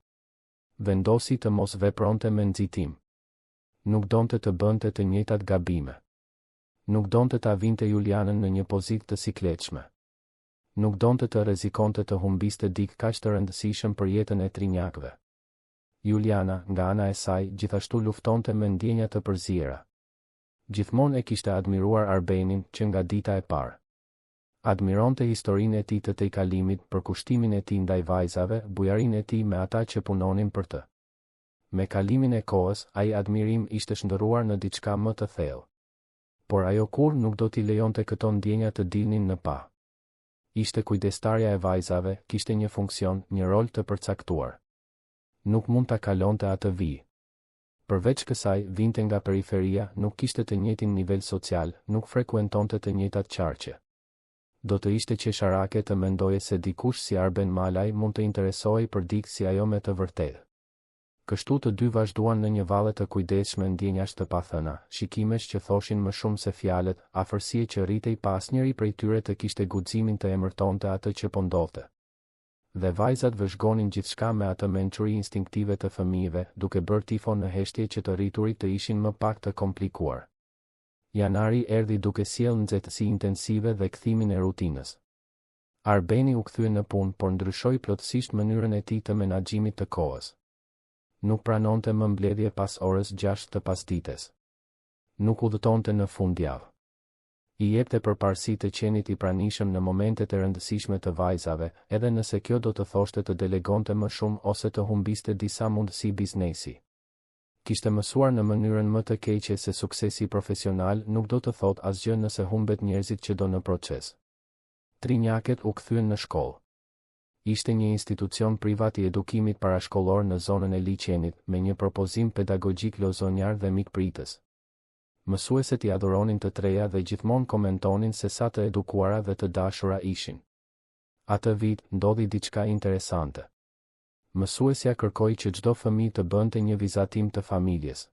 vendosi të mos vepronte me nxitim. Nuk donte të bënte të njëjtat gabime. Nuk donte ta vinte Julianën në një pozitë të sikletshme. Nuk donte të rrezikonte të humbiste dik kaq të rëndësishëm për jetën e trinjakëve. Juliana, nga ana e saj, gjithashtu luftonte me ndjenja të përziera. Gjithmonë e kishte admiruar Arbenin që nga dita e parë. Admironte historinë e tij të tejkalimit, për kushtimin e tij ndaj vajzave, bujarinë e tij me ata që punonin për të. Me kalimin e kohës, ai admirim ishte shndërruar në diçka më të thellë. Por ajo kur nuk do t'i lejonte këto ndjenja të dilnin në pa. Ishte kujdestarja e vajzave, kishte një funksion, një rol të përcaktuar. Nuk mund ta kalonte atë vijë. Përveç kësaj, vinte nga periferia, nuk kishte të njëjtin nivel social, nuk frekuentonte të njëjtat qarqe. Do të ishte qesharake të mendoje se dikush si Arben Malaj mund të interesojë për dikë si ajo me të vërtetë. Kështu të dy vazhduan në një valle të kujdesshme ndjenjash të pathëna, shikimesh që thoshin më shumë se fjalët, afërsie që rritej pa asnjëri prej tyre të kishte guximin të emërtonte atë që po ndodhte. Dhe vajzat vëzhgonin gjithçka me atë mençuri instinktive të fëmijëve, duke bërë tifo në heshtje që të rriturit të ishin më pak të komplikuar. Janari erdhi duke sjellë nxehtësi intensive dhe kthimin e rutinës. Arbeni u kthye në punë, por ndryshoi plotësisht mënyrën e tij të menaxhimit të kohës. Nuk pranonte më mbledhje pas orës 6 të pasdites. Nuk udhëtonte në fundjavë. I jepte përparësi të qenit i pranishëm në momentet e rëndësishme të vajzave, edhe nëse kjo do të thoshte të delegonte më shumë ose të humbiste disa mundësi biznesi. Kishte mësuar në mënyrën më të keqe se suksesi profesional nuk do të thot asgjë nëse humbet njerëzit që do në proces. Trinjaket u kthyen në shkollë. Ishte një institucion privat i edukimit parashkollor në zonën e liçenit, me një propozim pedagogjik lozonjar dhe mikpritës. Mësueset i adhuronin të treja dhe gjithmonë komentonin se sa të edukuara dhe të dashura ishin. Atë vit ndodhi diçka interesante. Mësuesja kërkoi që çdo fëmijë të bënte një vizatim të familjes.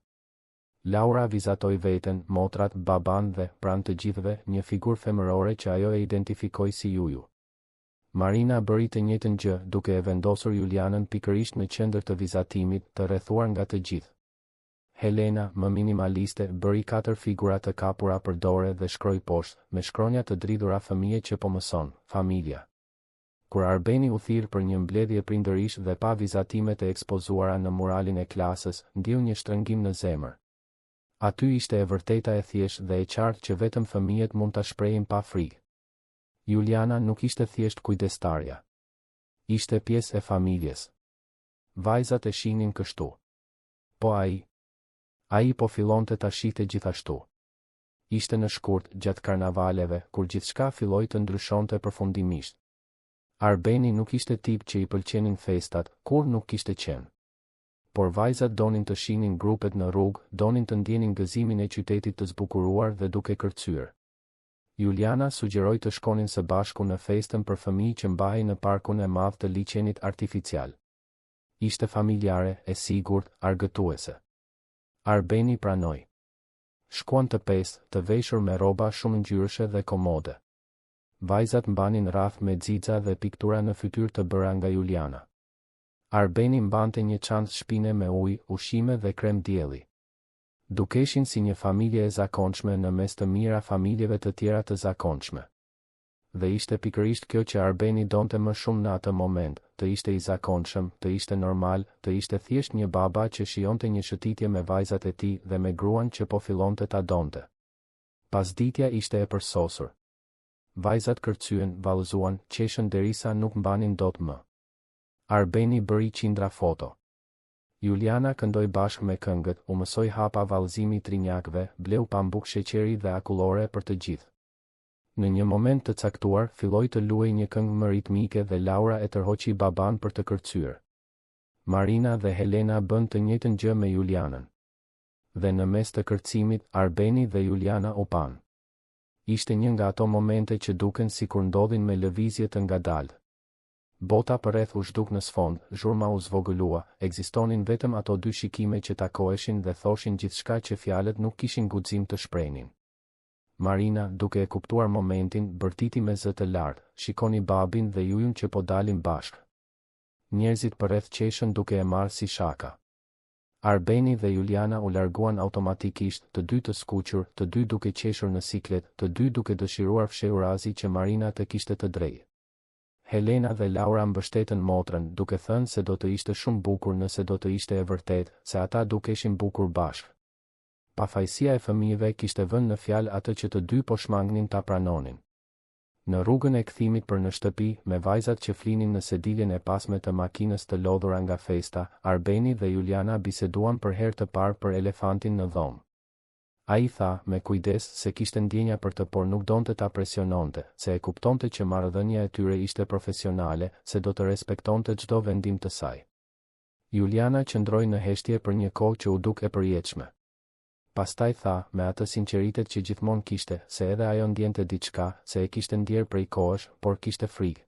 Laura vizatoi veten, motrat, baban dhe, pranë të gjithëve, një figurë femërore që ajo e identifikoi si Juju. Marina bëri të njëjtën gjë, duke e vendosur Julianën pikërisht në qendër të vizatimit, të rrethuar nga të gjithë. Helena, më minimaliste, bëri 4 figura të kapura për dore dhe shkroi poshtë, me shkronja të dridhura fëmijë që po mëson, familja. Kur Arbeni u thirr për një mbledhje prindërish dhe pa vizatimet e ekspozuara në muralin e klasës, ndiu një shtrëngim në zemër. Aty ishte e vërteta e thjeshtë dhe e qartë që vetëm fëmijët mund ta shprehin pa frikë. Juliana nuk ishte thjesht kujdestarja. Ishte pjesë e familjes. Vajzat e shihnin kështu. Po ai po fillonte ta shihte gjithashtu. Ishte në shkurt, gjatë karnavaleve, kur gjithçka filloi të ndryshonte përfundimisht. Arbeni nuk ishte tip që i pëlqenin festat, kur nuk kishte qenë. Por vajzat donin të shihnin grupet në rrugë, donin të ndjenin gëzimin e qytetit të zbukuruar dhe duke kërcyer. Juliana sugjeroi të shkonin së bashku në festën për fëmijë që mbahej në parkun e madh të liçenit artificial. Ishte familjare, e sigurt, argëtuese. Arbeni pranoi. Shkuan të pestë, të veshur me rroba shumë ngjyrëshe dhe komode. Vajzat mbanin rrath me xixa dhe piktura në fytyrë të bëra nga Juliana. Arbeni mbante një çantë shpine me ujë, ushqime dhe krem dielli. Dukeshin si një familje e zakonshme në mes të mira familjeve të tjera të zakonshme. Dhe ishte pikërisht kjo që Arbeni donte më shumë në atë moment, të ishte i zakonshëm, të ishte normal, të ishte thjesht një baba që shijonte një shëtitje me vajzat e tij dhe me gruan që po fillonte ta donte. Pasditja ishte e përsosur. Vajzat kërcyen, vallëzuan, qeshën derisa nuk mbanin dot më. Arbeni bëri qindra foto. Juliana këndoi bashkë me këngët, u mësoi hapa vallëzimi trinjakëve, bleu pambuk sheqeri dhe akullore për të gjithë. Në një moment të caktuar, filloi të luajë një këngë më ritmike dhe Laura e tërhoqi baban për të kërcyer. Marina dhe Helena bën të njëjtën gjë me Julianën. Dhe në mes të kërcimit, Arbeni dhe Juliana u pan. Ishte një nga ato momente që duken sikur ndodhin me lëvizje të ngadaltë. Bota përreth u zhduk në sfond, zhurma u zvogëlua, ekzistonin vetëm ato dy shikime që takoheshin dhe thoshin gjithçka që fjalët nuk kishin guxim të shprehnin. Marina, duke e kuptuar momentin, bërtiti me zë të lartë, shikoni babin dhe Jujun që po dalin bashkë. Njerëzit përreth qeshën duke e marrë si shaka. Arbeni dhe Juliana u larguan automatikisht, të dy të skuqur, të dy duke qeshur në siklet, të dy duke dëshiruar fshehurazi që Marina të kishte të drejtë. Helena dhe Laura mbështetën motrën, duke thënë se do të ishte shumë bukur nëse do të ishte e vërtetë, se ata dukeshin bukur bashkë. Pafajësia e fëmijëve kishte vënë në fjalë atë që të dy po shmangnin ta pranonin. Në rrugën e kthimit për në shtëpi, me vajzat që flinin në sediljen e pasme të makinës të lodhura nga festa, Arbeni dhe Juliana biseduan për herë të parë për elefantin në dhomë. Ai tha, me kujdes, se kishte ndjenja për të por nuk donte ta presiononte, se e kuptonte që marrëdhënia e tyre ishte profesionale, se do të respektonte çdo vendim të saj. Juliana qëndroi në heshtje për një kohë që u duk e përjetshme. Pastaj tha, me atë sinqeritet që gjithmonë kishte, se edhe ajo ndjente diçka, se e kishte ndjer prej kohësh, por kishte frikë.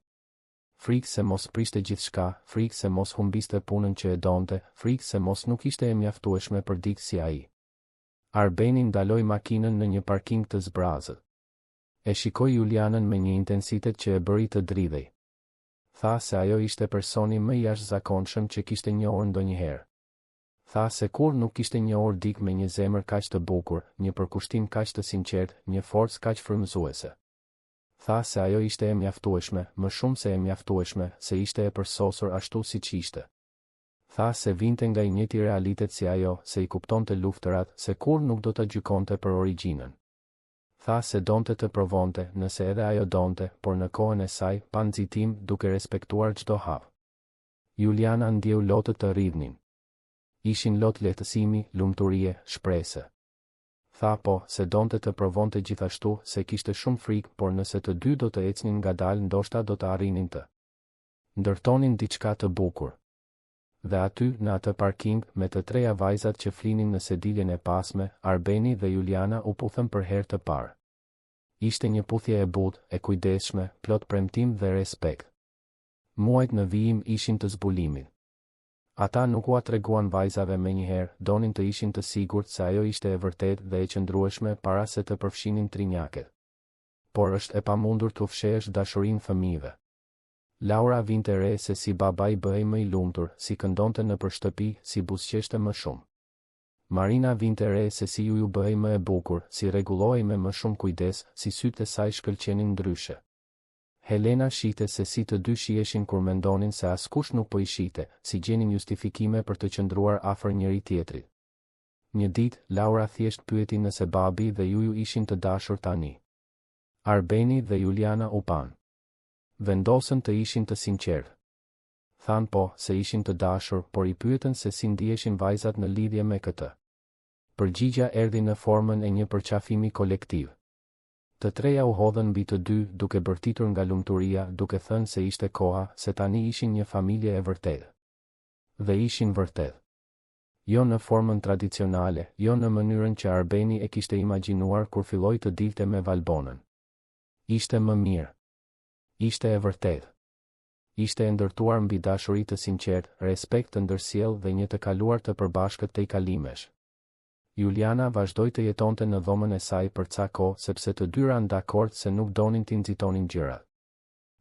Frikë se mos priste gjithçka, frikë se mos humbiste punën që e donte, frikë se mos nuk ishte e mjaftueshme për dikë si ai. Arbeni ndaloi makinën në një parking të zbrazët. E shikoi Julianën me një intensitet që e bëri të dridhej. Tha se ajo ishte personi më i jashtëzakonshëm që kishte njohur ndonjëherë. Tha se kur nuk kishte njohur dikë me një zemër kaq të bukur, një përkushtim kaq të sinqert, një forcë kaq frymëzuese. Tha se ajo ishte e mjaftueshme, më shumë se e mjaftueshme, se ishte e përsosur ashtu siç ishte. Tha se vinte nga i njëjti realitet si ajo, se i kuptonte luftërat, se kur nuk do ta gjykonte për origjinën. Tha se donte të provonte, nëse edhe ajo donte, por në kohën e saj, pa nxitim, duke respektuar çdo hap. Juliana ndjeu lotët të rridhnin. Ishin lot lehtësimi, lumturie, shpresë. Tha po, se donte të provonte gjithashtu, se kishte shumë frikë, por nëse të dy do të ecnin ngadalë ndoshta do të arrinin të ndërtonin diçka të bukur. Dhe aty, në atë parking, me të treja vajzat që flinin në sediljen e pasme, Arbeni dhe Juliana u puthën për herë të parë. Ishte një puthje e butë, e kujdesshme, plot premtim dhe respekt. Muajt në vijim ishin të zbulimit. Ata nuk ua treguan vajzave me njëherë, donin të ishin të sigurt se ajo ishte e vërtet dhe e qëndrueshme para se të përfshinin trinjaket. Por është e pamundur të fshehësh dashurinë fëmijëve. Laura vinte re se si babai bëhej më i lumtur, si këndonte në për shtëpi, si buzëqeshte më shumë. Marina vinte re se si ju bëhej më e bukur, si rregullohej me më shumë kujdes, si sytë e saj shkëlqenin ndryshe. Helena shite se si të dy shieshin kur mendonin se askush nuk po i shite, si gjenin justifikime për të qëndruar afër njëri tjetrit. Një ditë, Laura thjesht pyeti nëse babi dhe Juju ishin të dashur tani. Arbeni dhe Juliana u pan. Vendosën të ishin të sinqertë. Than po, se ishin të dashur, por i pyetën se si ndiheshin vajzat në lidhje me këtë. Përgjigja erdhi në formën e një përqafimi kolektiv. Të treja u hodhën mbi të dy, duke bërtitur nga lumturia, duke thënë se ishte koha, se tani ishin një familje e vërtetë. Dhe ishin vërtet. Jo në formën tradicionale, jo në mënyrën që Arbeni e kishte imagjinuar kur filloi të dilte me Valbonën. Ishte më mirë. Ishte e vërtetë. Ishte e ndërtuar mbi dashuri të sinqertë, respekt të ndërsjellë dhe një të kaluar të përbashkët tej kalimesh. Juliana vazhdoi të jetonte në dhomën e saj për ca kohë sepse të dyra dakord se nuk donin t'i nxitonin gjërat.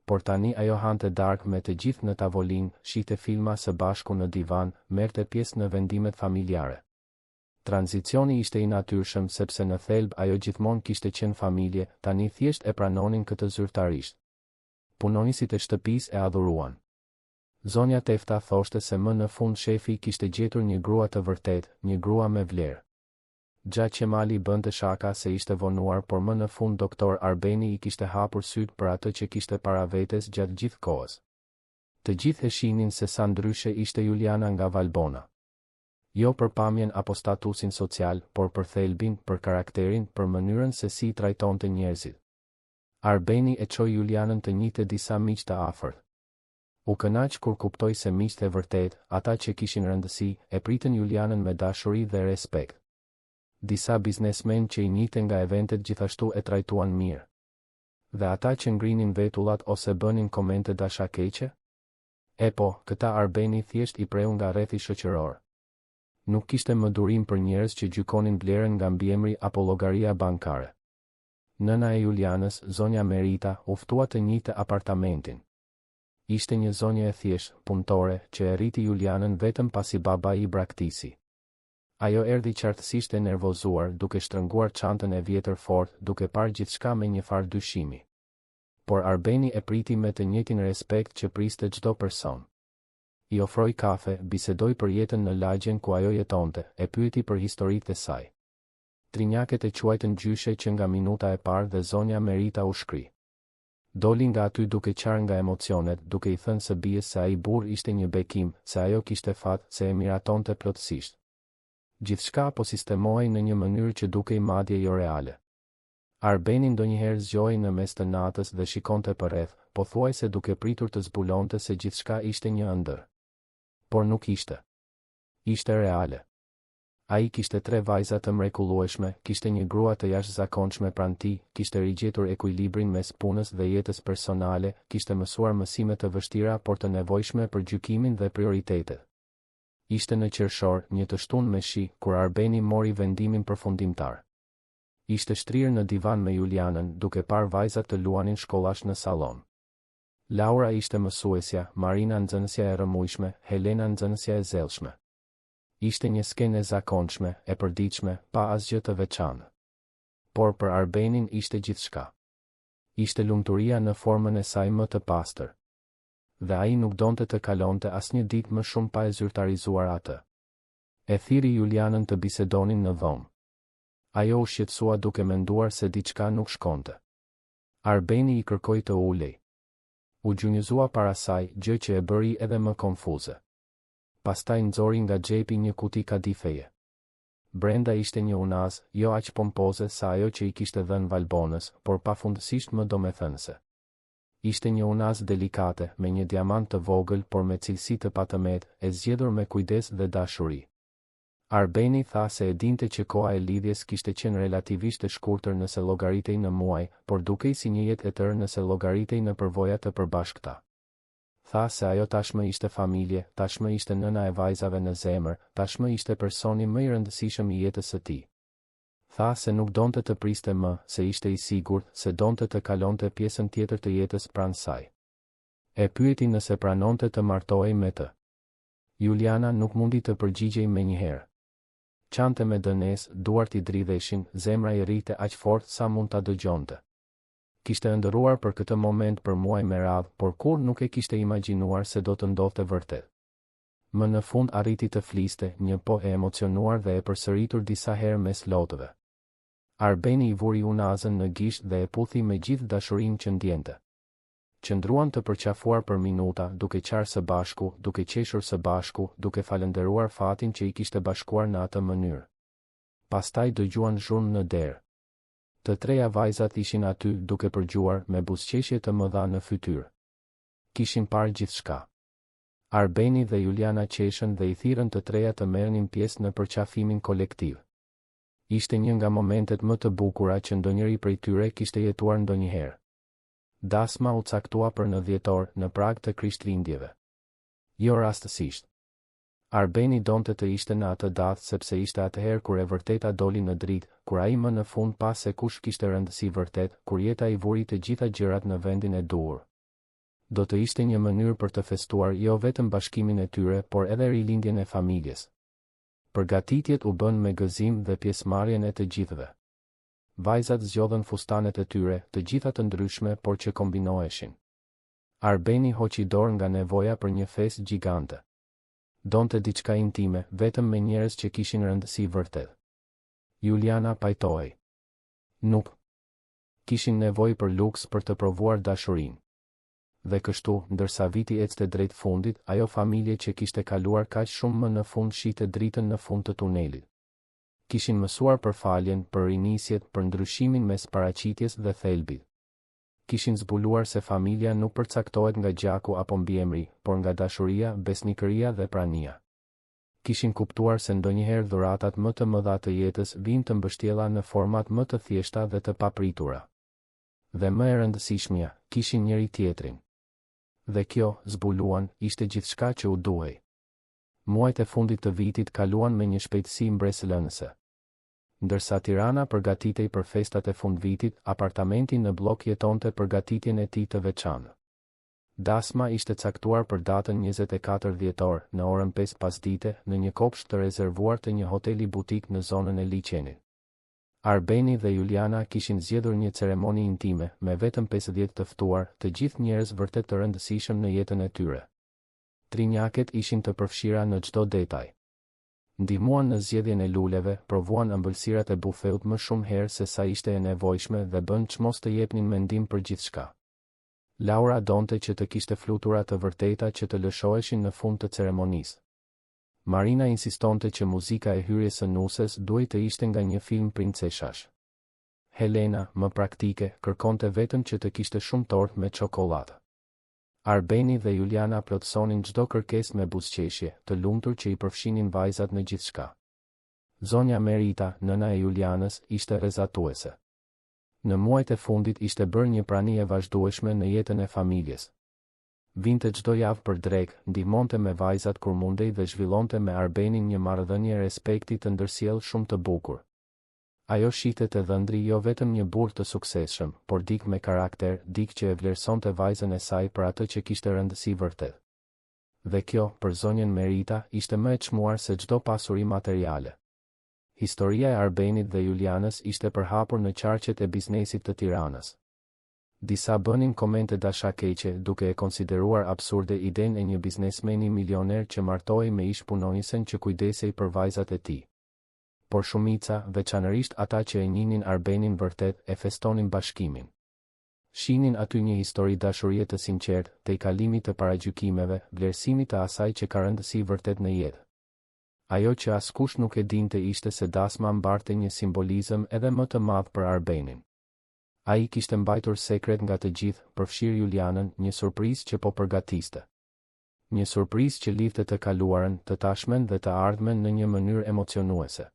Por tani ajo hante darkë me të gjithë në tavolinë, shihte filma së bashku në divan, merrte pjesë në vendimet familjare. Tranzicioni ishte i natyrshëm sepse në thelb ajo gjithmonë kishte qenë familje, tani thjesht e pranonin këtë zyrtarisht. Punonisit e shtëpisë e adhuruan. Zonja Tefta thoshte se më në fund shefi kishte gjetur një grua të vërtetë, një grua me vlerë. Gja Qemali bënte shaka se ishte vonuar, por më në fund doktor Arbeni i kishte hapur syt për atë që kishte para vetes gjatë gjithë kohës. Të gjithë e shihnin se sa ndryshe ishte Juliana nga Valbona. Jo për pamjen apo statusin social, por për thelbin, për karakterin, për mënyrën se si trajtonte njerëzit. Arbeni e çoi Julianën të njihte disa miq të afërt. U kënaq kur kuptoi se miqtë e vërtet, ata që kishin rëndësi, e pritën Julianën me dashuri dhe respekt. Disa biznesmen që i njihte nga eventet gjithashtu e trajtuan mirë. Dhe ata që ngrinin vetullat ose bënin komente dashakeqe? E po, këta Arbeni thjesht i preu nga rrethi shoqëror. Nuk kishte më durim për njerëz që gjykonin vlerën nga mbiemri apo llogaria bankare. Nëna e Julianës, zonja Merita, u ftua të njihte apartamentin. Ishte një zonjë e thjeshtë, punëtore, që e rriti Julianën vetëm pasi babai i braktisi. Ajo erdhi qartësisht e nervozuar, duke shtrënguar çantën e vjetër fort, duke parë gjithçka me një farë dyshimi. Por Arbeni e priti me të njëjtin respekt që priste çdo person. I ofroi kafe, bisedoi për jetën në lagjen ku ajo jetonte, e pyeti për historitë e saj. Trinjaket e quajtën gjyshe që nga minuta e parë dhe zonja Merita u shkri. Doli nga aty duke qarë nga emocionet, duke i thënë së bijes se ai burr ishte një bekim, se ajo kishte fat, se e miratonte plotësisht. Gjithçka po sistemohej në një mënyrë që dukej madje jo reale. Arbeni ndonjëherë zgjohej në mes të natës dhe shikonte përreth, pothuajse duke pritur të zbulonte se gjithçka ishte një ëndër. Por nuk ishte. Ishte reale. Ai kishte 3 vajza të mrekullueshme, kishte një grua të jashtëzakonshme pranë tij, kishte rigjetur ekuilibrin mes punës dhe jetës personale, kishte mësuar mësime të vështira por të nevojshme për gjykimin dhe prioritetet. Ishte në qershor, një të shtunë me shi, kur Arbeni mori vendimin përfundimtar. Ishte shtrirë në divan me Julianën, duke parë vajzat të luanin shkollash në sallon. Laura ishte mësuesja, Marina nxënësja e rrëmujshme, Helena nxënësja e zellshme. Ishte një skenë e zakonshme, e përditshme, pa asgjë të veçantë. Por për Arbenin ishte gjithçka. Ishte lumturia në formën e saj më të pastër. Dhe ai nuk donte të kalonte asnjë ditë më shumë pa e zyrtarizuar atë. E thiri Julianën të bisedonin në dhomë. Ajo u shqetësua duke menduar se diçka nuk shkonte. Arbeni i kërkoi të ulej. U gjunjëzua para saj, gjë që e bëri edhe më konfuze. Pastaj nxori nga xhepi një kuti kadifeje. Brenda ishte një unaz, jo aq pompoze sa ajo që i kishte dhënë Valbonës, por pafundësisht më domethënëse. Ishte një unaz delikate, me një diamant të vogël por me cilësi të patëmet, e zgjedhur me kujdes dhe dashuri. Arbeni tha se e dinte që koha e lidhjes kishte qenë relativisht e shkurtër nëse llogaritej në muaj, por dukej si një jetë e tërë nëse llogaritej në përvoja të përbashkëta. Tha se ajo tashmë ishte familje, tashmë ishte nëna e vajzave në zemër, tashmë ishte personi më i rëndësishëm i jetës së tij. Tha se nuk donte të priste më, se ishte i sigurt, se donte të kalonte pjesën tjetër të jetës pranë saj. E pyeti nëse pranonte të martohej me të. Juliana nuk mundi të përgjigjej menjëherë. Qante me dënes, duart i dridheshin, zemra i rrite aq fort sa mund ta dëgjonte. Kishte ëndërruar për këtë moment për muaj me radhë, por kur nuk e kishte imagjinuar se do të ndodhte vërtet. Më në fund arriti të fliste, një po e emocionuar dhe e përsëritur disa herë mes lotëve. Arbeni i vuri unazën në gisht dhe e puthi me gjithë dashurinë që ndjente. Qëndruan të përqafuar për minuta, duke qarë së bashku, duke qeshur së bashku, duke falënderuar fatin që i kishte bashkuar në atë mënyrë. Pastaj dëgjuan zhurmë në derë. Të treja vajzat ishin aty, duke përgjuar, me buzëqeshje të mëdha në fytyrë. Kishin parë gjithçka. Arbeni dhe Juliana qeshën dhe i thirrën të treja të merrnin pjesë në përqafimin kolektiv. Ishte një nga momentet më të bukura që ndonjëri prej tyre kishte jetuar ndonjëherë. Dasma u caktua për në dhjetor, në prag të Krishtlindjeve. Jo rastësisht. Arbeni donte të ishte në atë datë sepse ishte atëherë kur e vërteta doli në dritë, kur ai më në fund pa se kush kishte rëndësi vërtet, kur jeta i vuri të gjitha gjërat në vendin e duhur. Do të ishte një mënyrë për të festuar jo vetëm bashkimin e tyre, por edhe rilindjen e familjes. Përgatitjet u bën me gëzim dhe pjesëmarrjen e të gjithëve. Vajzat zgjodhen fustanet e tyre, të gjitha të ndryshme por që kombinoheshin. Arbeni hoqi dorë nga nevoja për një festë gjigante. Donte diçka intime, vetëm me njerëz që kishin rëndësi vërtet. Juliana pajtohej. Nuk. Kishin nevojë për luks për të provuar dashurinë. Dhe kështu, ndërsa viti ecte drejt fundit, ajo familje që kishte kaluar kaq shumë më në fund shite dritën në fund të tunelit. Kishin mësuar për faljen, për rinisjet, për ndryshimin mes paraqitjes dhe thelbit. Kishin zbuluar se familja nuk përcaktohet nga gjaku apo mbiemri, por nga dashuria, besnikëria dhe prania. Kishin kuptuar se ndonjëherë dhuratat më të mëdha të jetës vijnë të mbështjella në format më të thjeshta dhe të papritura. Dhe më e rëndësishmja, kishin njëri tjetrin. Dhe kjo, zbuluan, ishte gjithçka që u duhej. Muajt e fundit të vitit kaluan me një shpejtësi mbresëlënëse. Ndërsa Tirana përgatitej për festat e fundvitit, apartamenti në blok jetonte përgatitjen e tij të veçantë. Dasma ishte caktuar për datën 24 dhjetor, në orën 5 pasdite, në një kopsht të rezervuar të një hoteli butik në zonën e liçenit. Arbeni dhe Juliana kishin zgjedhur një ceremoni intime, me vetëm 50 të ftuar, të gjithë njerëz vërtet të rëndësishëm në jetën e tyre. Trinjaket ishin të përfshira në çdo detaj. Ndihmuan në zgjedhjen e luleve, provuan ëmbëlsirat e bufeut më shumë herë se sa ishte e nevojshme dhe bën çmos të jepnin mendim për gjithçka. Laura donte që të kishte flutura të vërteta që të lëshoheshin në fund të ceremonisë. Marina insistonte që muzika e hyrjes së nuses duhej të ishte nga një film princeshash. Helena, më praktike, kërkonte vetëm që të kishte shumë tortë me çokoladë. Arbeni dhe Juliana plotësonin çdo kërkesë me buzëqeshje, të lumtur që i përfshinin vajzat në gjithçka. Zonja Merita, nëna e Julianës, ishte rrezatuese. Në muajt e fundit ishte bërë një prani e vazhdueshme në jetën e familjes. Vinte çdo javë për drek, ndihmonte me vajzat kur mundej dhe zhvillonte me Arbenin një marrëdhënie respekti të ndërsjellë shumë të bukur. Ajo shitet e dhëndri jo vetëm një burr të suksesshëm, por dik me karakter, dik që e vlerësonte vajzën e saj për atë që kishte rëndësi vërtet. Dhe kjo, për zonjën Merita, ishte më e çmuar se çdo pasuri materiale. Historia e Arbenit dhe Julianës ishte përhapur në qarqet e biznesit të Tiranës. Disa bënin komente dashakeqe duke e konsideruar absurde idenë e një biznesmeni milioner që martohej me ish punonjësen që kujdesej për vajzat e tij. Por shumica, veçanërisht ata që e njihnin Arbenin vërtet, e festonin bashkimin. Shihnin aty një histori dashurie të sinqertë, të i kalimit të paragjykimeve, vlerësimit të asaj që ka rëndësi vërtet në jetë. Ajo që askush nuk e dinte ishte se dasma mbarte një simbolizëm edhe më të madh për Arbenin. Ai kishte mbajtur sekret nga të gjithë, përfshirë Julianën, një surprizë që po përgatiste. Një surprizë që lidhte të kaluarën, të tashmen dhe të ardhmen në një mënyrë emocionuese.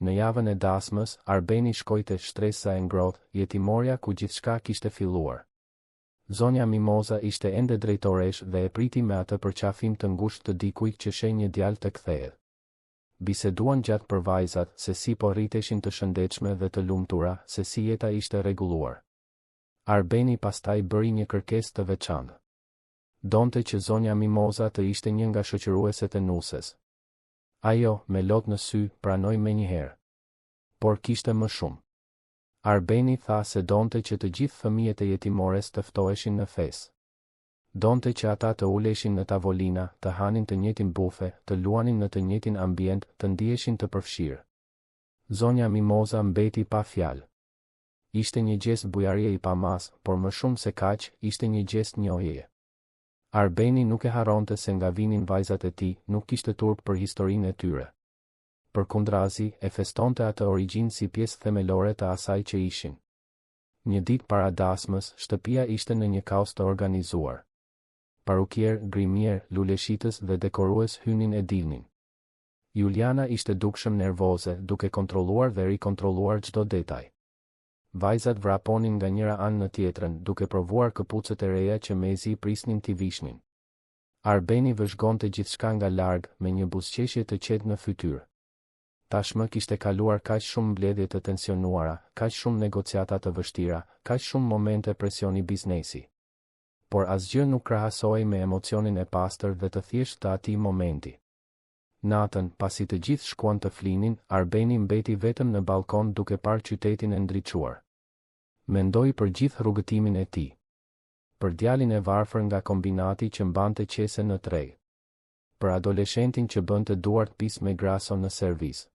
Në javën e dasmës, Arbeni shkoi te shtresa e ngrohtë, jetimorja ku gjithçka kishte filluar. Zonja Mimoza ishte ende drejtoresh dhe e priti me atë përqafim të ngushtë të dikujt që sheh një djalë të kthehet. Biseduan gjatë për vajzat, se si po rriteshin të shëndetshme dhe të lumtura, se si jeta ishte rregulluar. Arbeni pastaj bëri një kërkesë të veçantë. Donte që zonja Mimoza të ishte një nga shoqërueset e nuses. Ajo, me lot në sy, pranoi menjëherë. Por kishte më shumë. Arbeni tha se donte që të gjithë fëmijët e jetimores të ftoheshin në festë. Donte që ata të uleshin në tavolina, të hanin të njëjtin bufe, të luanin në të njëjtin ambient, të ndiheshin të përfshirë. Zonja Mimoza mbeti pa fjalë. Ishte një gest bujarie i pamas, por më shumë se kaq, ishte një gest njohjeje. Arbeni nuk e harronte se nga vinin vajzat e tij, nuk kishte turp për historinë e tyre. Përkundrazi, e festonte atë origjinë si pjesë themelore të asaj që ishin. Një ditë para dasmës, shtëpia ishte në një kaos të organizuar. Parukier, grimier, luleshitës dhe dekorues hynin e dilnin. Juliana ishte dukshëm nervoze, duke kontrolluar dhe rikontrolluar çdo detaj. Vajzat vraponin nga njëra anë në tjetrën, duke provuar këpucët e reja që mezi prisnin t'i vishnin. Arbeni vëzhgonte gjithçka nga larg, me një buzëqeshje të qetë në fytyrë. Tashmë kishte kaluar kaq shumë mbledhje të tensionuara, kaq shumë negociata të vështira, kaq shumë momente presioni biznesi. Por asgjë nuk krahasohej me emocionin e pastër dhe të thjeshtë të atij momenti. Natën, pasi të gjithë shkuan të flinin, Arbeni mbeti vetëm në balkon duke parë qytetin e ndriçuar. Mendoi për gjithë rrugëtimin e tij. Për djalin e varfër nga kombinati që mbante qese në tregë. Për adoleshentin që bënte duart pis me graso në servis.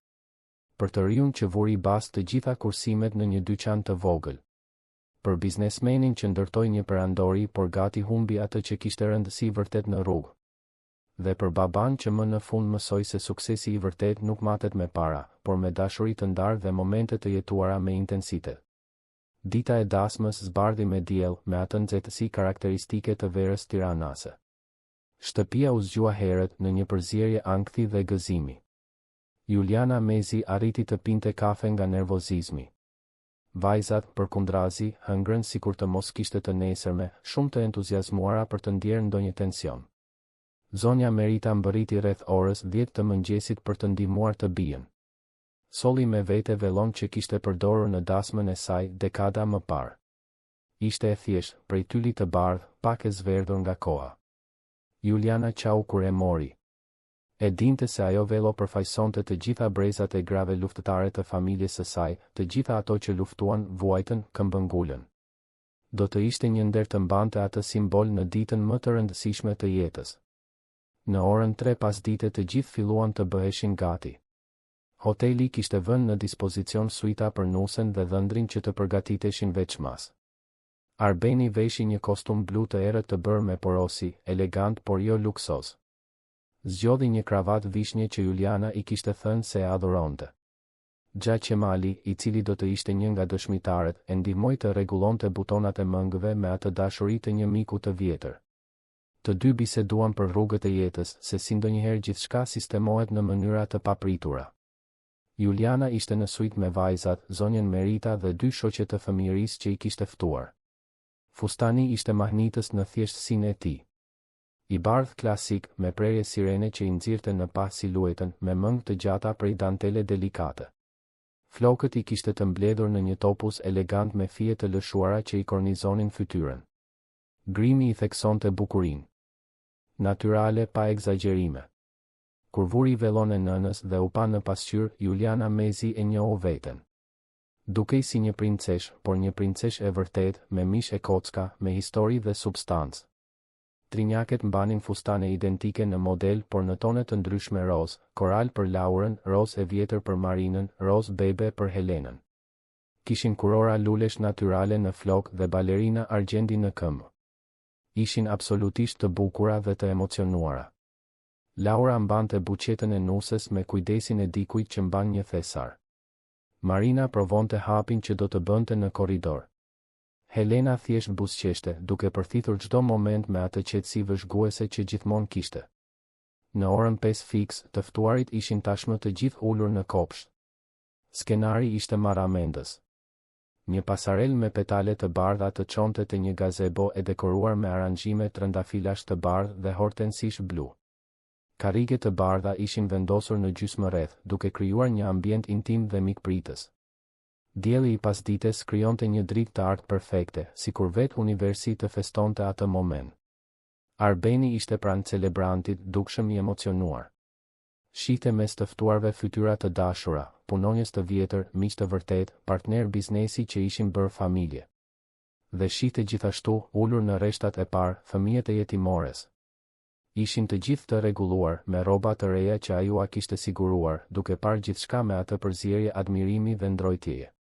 Për të riun që vuri bas të gjitha kursimet në një dyqan të vogël. Për biznesmenin që ndërtoi një perandori por gati humbi atë që kishte rëndësi vërtet në rrugë. Dhe për baban që më në fund mësoi se suksesi i vërtet nuk matet me para, por me dashuri të ndarë dhe momente të jetuara me intensitet. Dita e dasmës zbardhi me diell, me atë nxehtësi karakteristike të verës tiranase. Shtëpia u zgjua herët në një përzierje ankthi dhe gëzimi. Juliana mezi arriti të pinte kafe nga nervozizmi. Vajzat, përkundrazi, hëngrën sikur të mos kishte të nesërme, shumë të entuziazmuara për të ndjerë ndonjë tension. Zonja Merita mbërriti rreth orës 10 të mëngjesit për të ndihmuar të bijën. Solli me vete velon që kishte përdorur në dasmën e saj dekada më parë. Ishte e thjeshtë, prej tyli të bardhë, pak e zverdhur nga koha. Juliana qau kur e mori. E dinte se ajo velo përfaqësonte të gjitha brezat e grave luftëtare të familjes së saj, të gjitha ato që luftuan, vuajtën, këmbëngulën. Do të ishte një nder të mbante atë simbol në ditën më të rëndësishme të jetës. Në orën 3 pasdite të gjithë filluan të bëheshin gati. Hoteli kishte vënë në dispozicion suita për nusen dhe dhëndrin që të përgatiteshin veçmas. Arbeni veshi një kostum blu të errët të bërë me porosi, elegant por jo luksoz. Zgjodhi një kravat vishnje që Juliana i kishte thënë se e adhuronte. Gja Qemali, i cili do të ishte një nga dëshmitarët, e ndihmoi të rregullonte butonat e mëngëve me atë dashuri të një miku të vjetër. Të dy biseduan për rrugët e jetës, se si ndonjëherë gjithçka sistemohet në mënyra të papritura. Juliana ishte në suite me vajzat, zonjën Merita dhe dy shoqet të fëmijërisë që i kishte ftuar. Fustani ishte mahnitës në thjeshtësinë e tij. I bardh klasik, me prerje sirene që i nxirrte në pa siluetën, me mëngë të gjata prej dantele delikate. Flokët i kishte të mbledhur në një topuz elegant me fije të lëshuara që i kornizonin fytyrën. Grimi i theksonte bukurinë. Natyrale pa egzagjerime. Kur vuri vellon e nënës dhe u pa në pasqyrë, Juliana mezi e njohu veten. Dukej si një princesh, por një princesh e vërtet, me mish e kocka, me histori dhe substancë. Trinjaket mbanin fustane identike në model, por në tone të ndryshme roz, koral për Laurën, roz e vjetër për Marinën, roz bebe për Helenën. Kishin kurora lulesh natyrale në flok dhe balerina argjendi në këmbë. Ishin absolutisht të bukura dhe të emocionuara. Laura mbante buqetën e nusës me kujdesin e dikujt që mban një thesar. Marina provonte hapin që do të bënte në korridor. Helena thjesht buzëqeshte, duke përthithur çdo moment me atë qetësi vëzhguese që gjithmonë kishte. Në orën 5 fiks, të ftuarit ishin tashmë të gjithë ulur në kopsht. Skenari ishte marramendës. Një pasarel me petale të bardha të çonte te një gazebo e dekoruar me aranxhime trëndafilash të bardhë dhe hortensish blu. Karrige të bardha ishin vendosur në gjysmë rreth, duke krijuar një ambient intim dhe mikpritës. Dielli i pasdites krijonte një dritë të artë perfekte, sikur vetë universi të festonte atë moment. Arbeni ishte pranë celebrantit, dukshëm i emocionuar. Shihte mes të ftuarve fytyra të dashura, punonjës të vjetër, miq të vërtet, partner biznesi që ishin bërë familje. Dhe shihte gjithashtu, ulur në rreshtat e parë, fëmijët e jetimores. Ishin të gjithë të rregulluar, me rroba të reja që ajo kishte siguruar, duke parë gjithçka me atë përzierje admirimi dhe ndrojtjeje.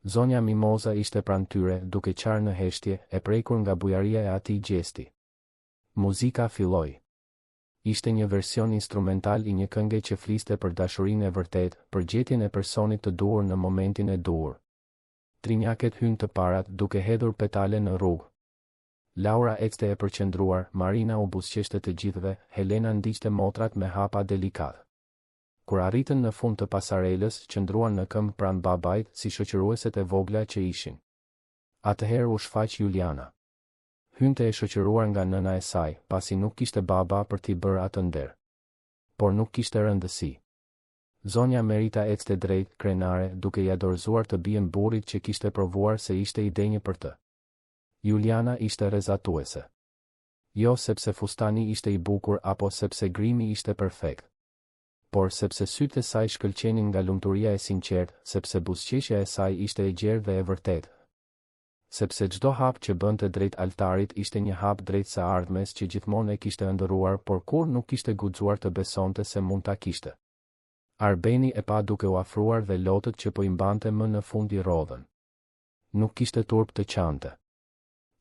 Zonja Mimoza ishte pranë tyre, duke qarë në heshtje, e prekur nga bujaria e atij gjesti. Muzika filloi. Ishte një version instrumental i një këngë që fliste për dashurinë e vërtet, për gjetjen e personit të duhur në momentin e duhur. Trinjaket hynë të parat, duke hedhur petale në rrugë. Laura ekste e përqendruar, Marina u buzëqeshte të gjithëve, Helena ndiqte motrat me hapa delikat. Kur arritën në fund të pasarelës, qëndruan në këmbë pranë babait, si shoqërueset e vogla që ishin. Atëherë u shfaq Juliana. Hynte e shoqëruar nga nëna e saj, pasi nuk kishte baba për t'i bërë atë nder. Por nuk kishte rëndësi. Zonja Merita ecte drejt, krenare, duke ja dorëzuar të bien burrit që kishte provuar se ishte i denjë për të. Juliana ishte rrezatuese. Jo sepse fustani ishte i bukur apo sepse grimi ishte perfekt, por sepse sytë e saj shkëlqenin nga lumturia e sinqertë, sepse buzëqeshja e saj ishte e gjerë dhe e vërtetë. Sepse çdo hap që bënte drejt altarit ishte një hap drejt së ardhmes që gjithmonë e kishte ëndërruar, por kur nuk kishte guxuar të besonte se mund ta kishte. Arbeni e pa duke u afruar dhe lotët që po i mbante më në fund i rodhën. Nuk kishte turp të qante.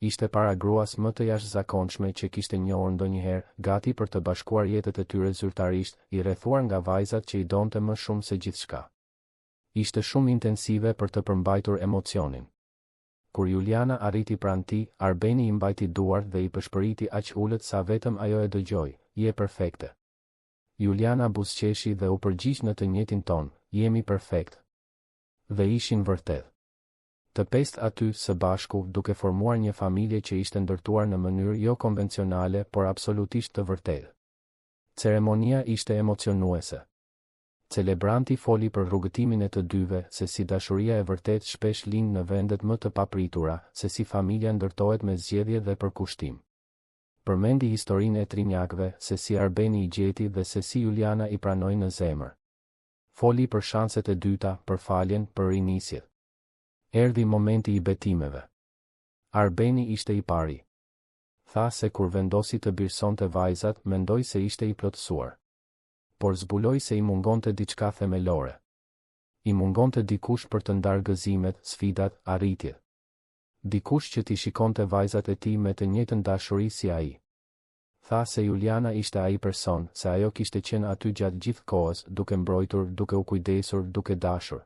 Ishte para gruas më të jashtëzakonshme që kishte njohur ndonjëherë, gati për të bashkuar jetët e tyre zyrtarisht, i rrethuar nga vajzat që i donte më shumë se gjithçka. Ishte shumë intensive për të përmbajtur emocionin. Kur Juliana arriti pranë tij, Arbeni i mbajti duart dhe i pëshpëriti aq ulët sa vetëm ajo e dëgjoi, "Je perfekte." Juliana buzëqeshi dhe u përgjigj në të njëjtin ton, "Jemi perfekt." Dhe ishin vërtet. Të pestë aty së bashku, duke formuar një familje që ishte ndërtuar në mënyrë jo konvencionale, por absolutisht të vërtetë. Ceremonia ishte emocionuese. Celebranti foli për rrugëtimin e të dyve, se si dashuria e vërtet shpesh lind në vendet më të papritura, se si familja ndërtohet me zgjedhje dhe përkushtim. Përmendi historinë e trinjakëve, se si Arbeni i gjeti dhe se si Juliana i pranoi në zemër. Foli për shanset e dyta, për faljen, për rinisjet. Erdhi momenti i betimeve. Arbeni ishte i pari. Tha se kur vendosi të birësonte vajzat, mendoi se ishte i plotësuar. Por zbuloi se i mungonte diçka themelore. I mungonte dikush për të ndarë gëzimet, sfidat, arritjet. Dikush që t'i shikonte vajzat e tij me të njëjtën dashuri si ai. Tha se Juliana ishte ai person, se ajo kishte qenë aty gjatë gjithë kohës, duke mbrojtur, duke u kujdesur, duke dashur.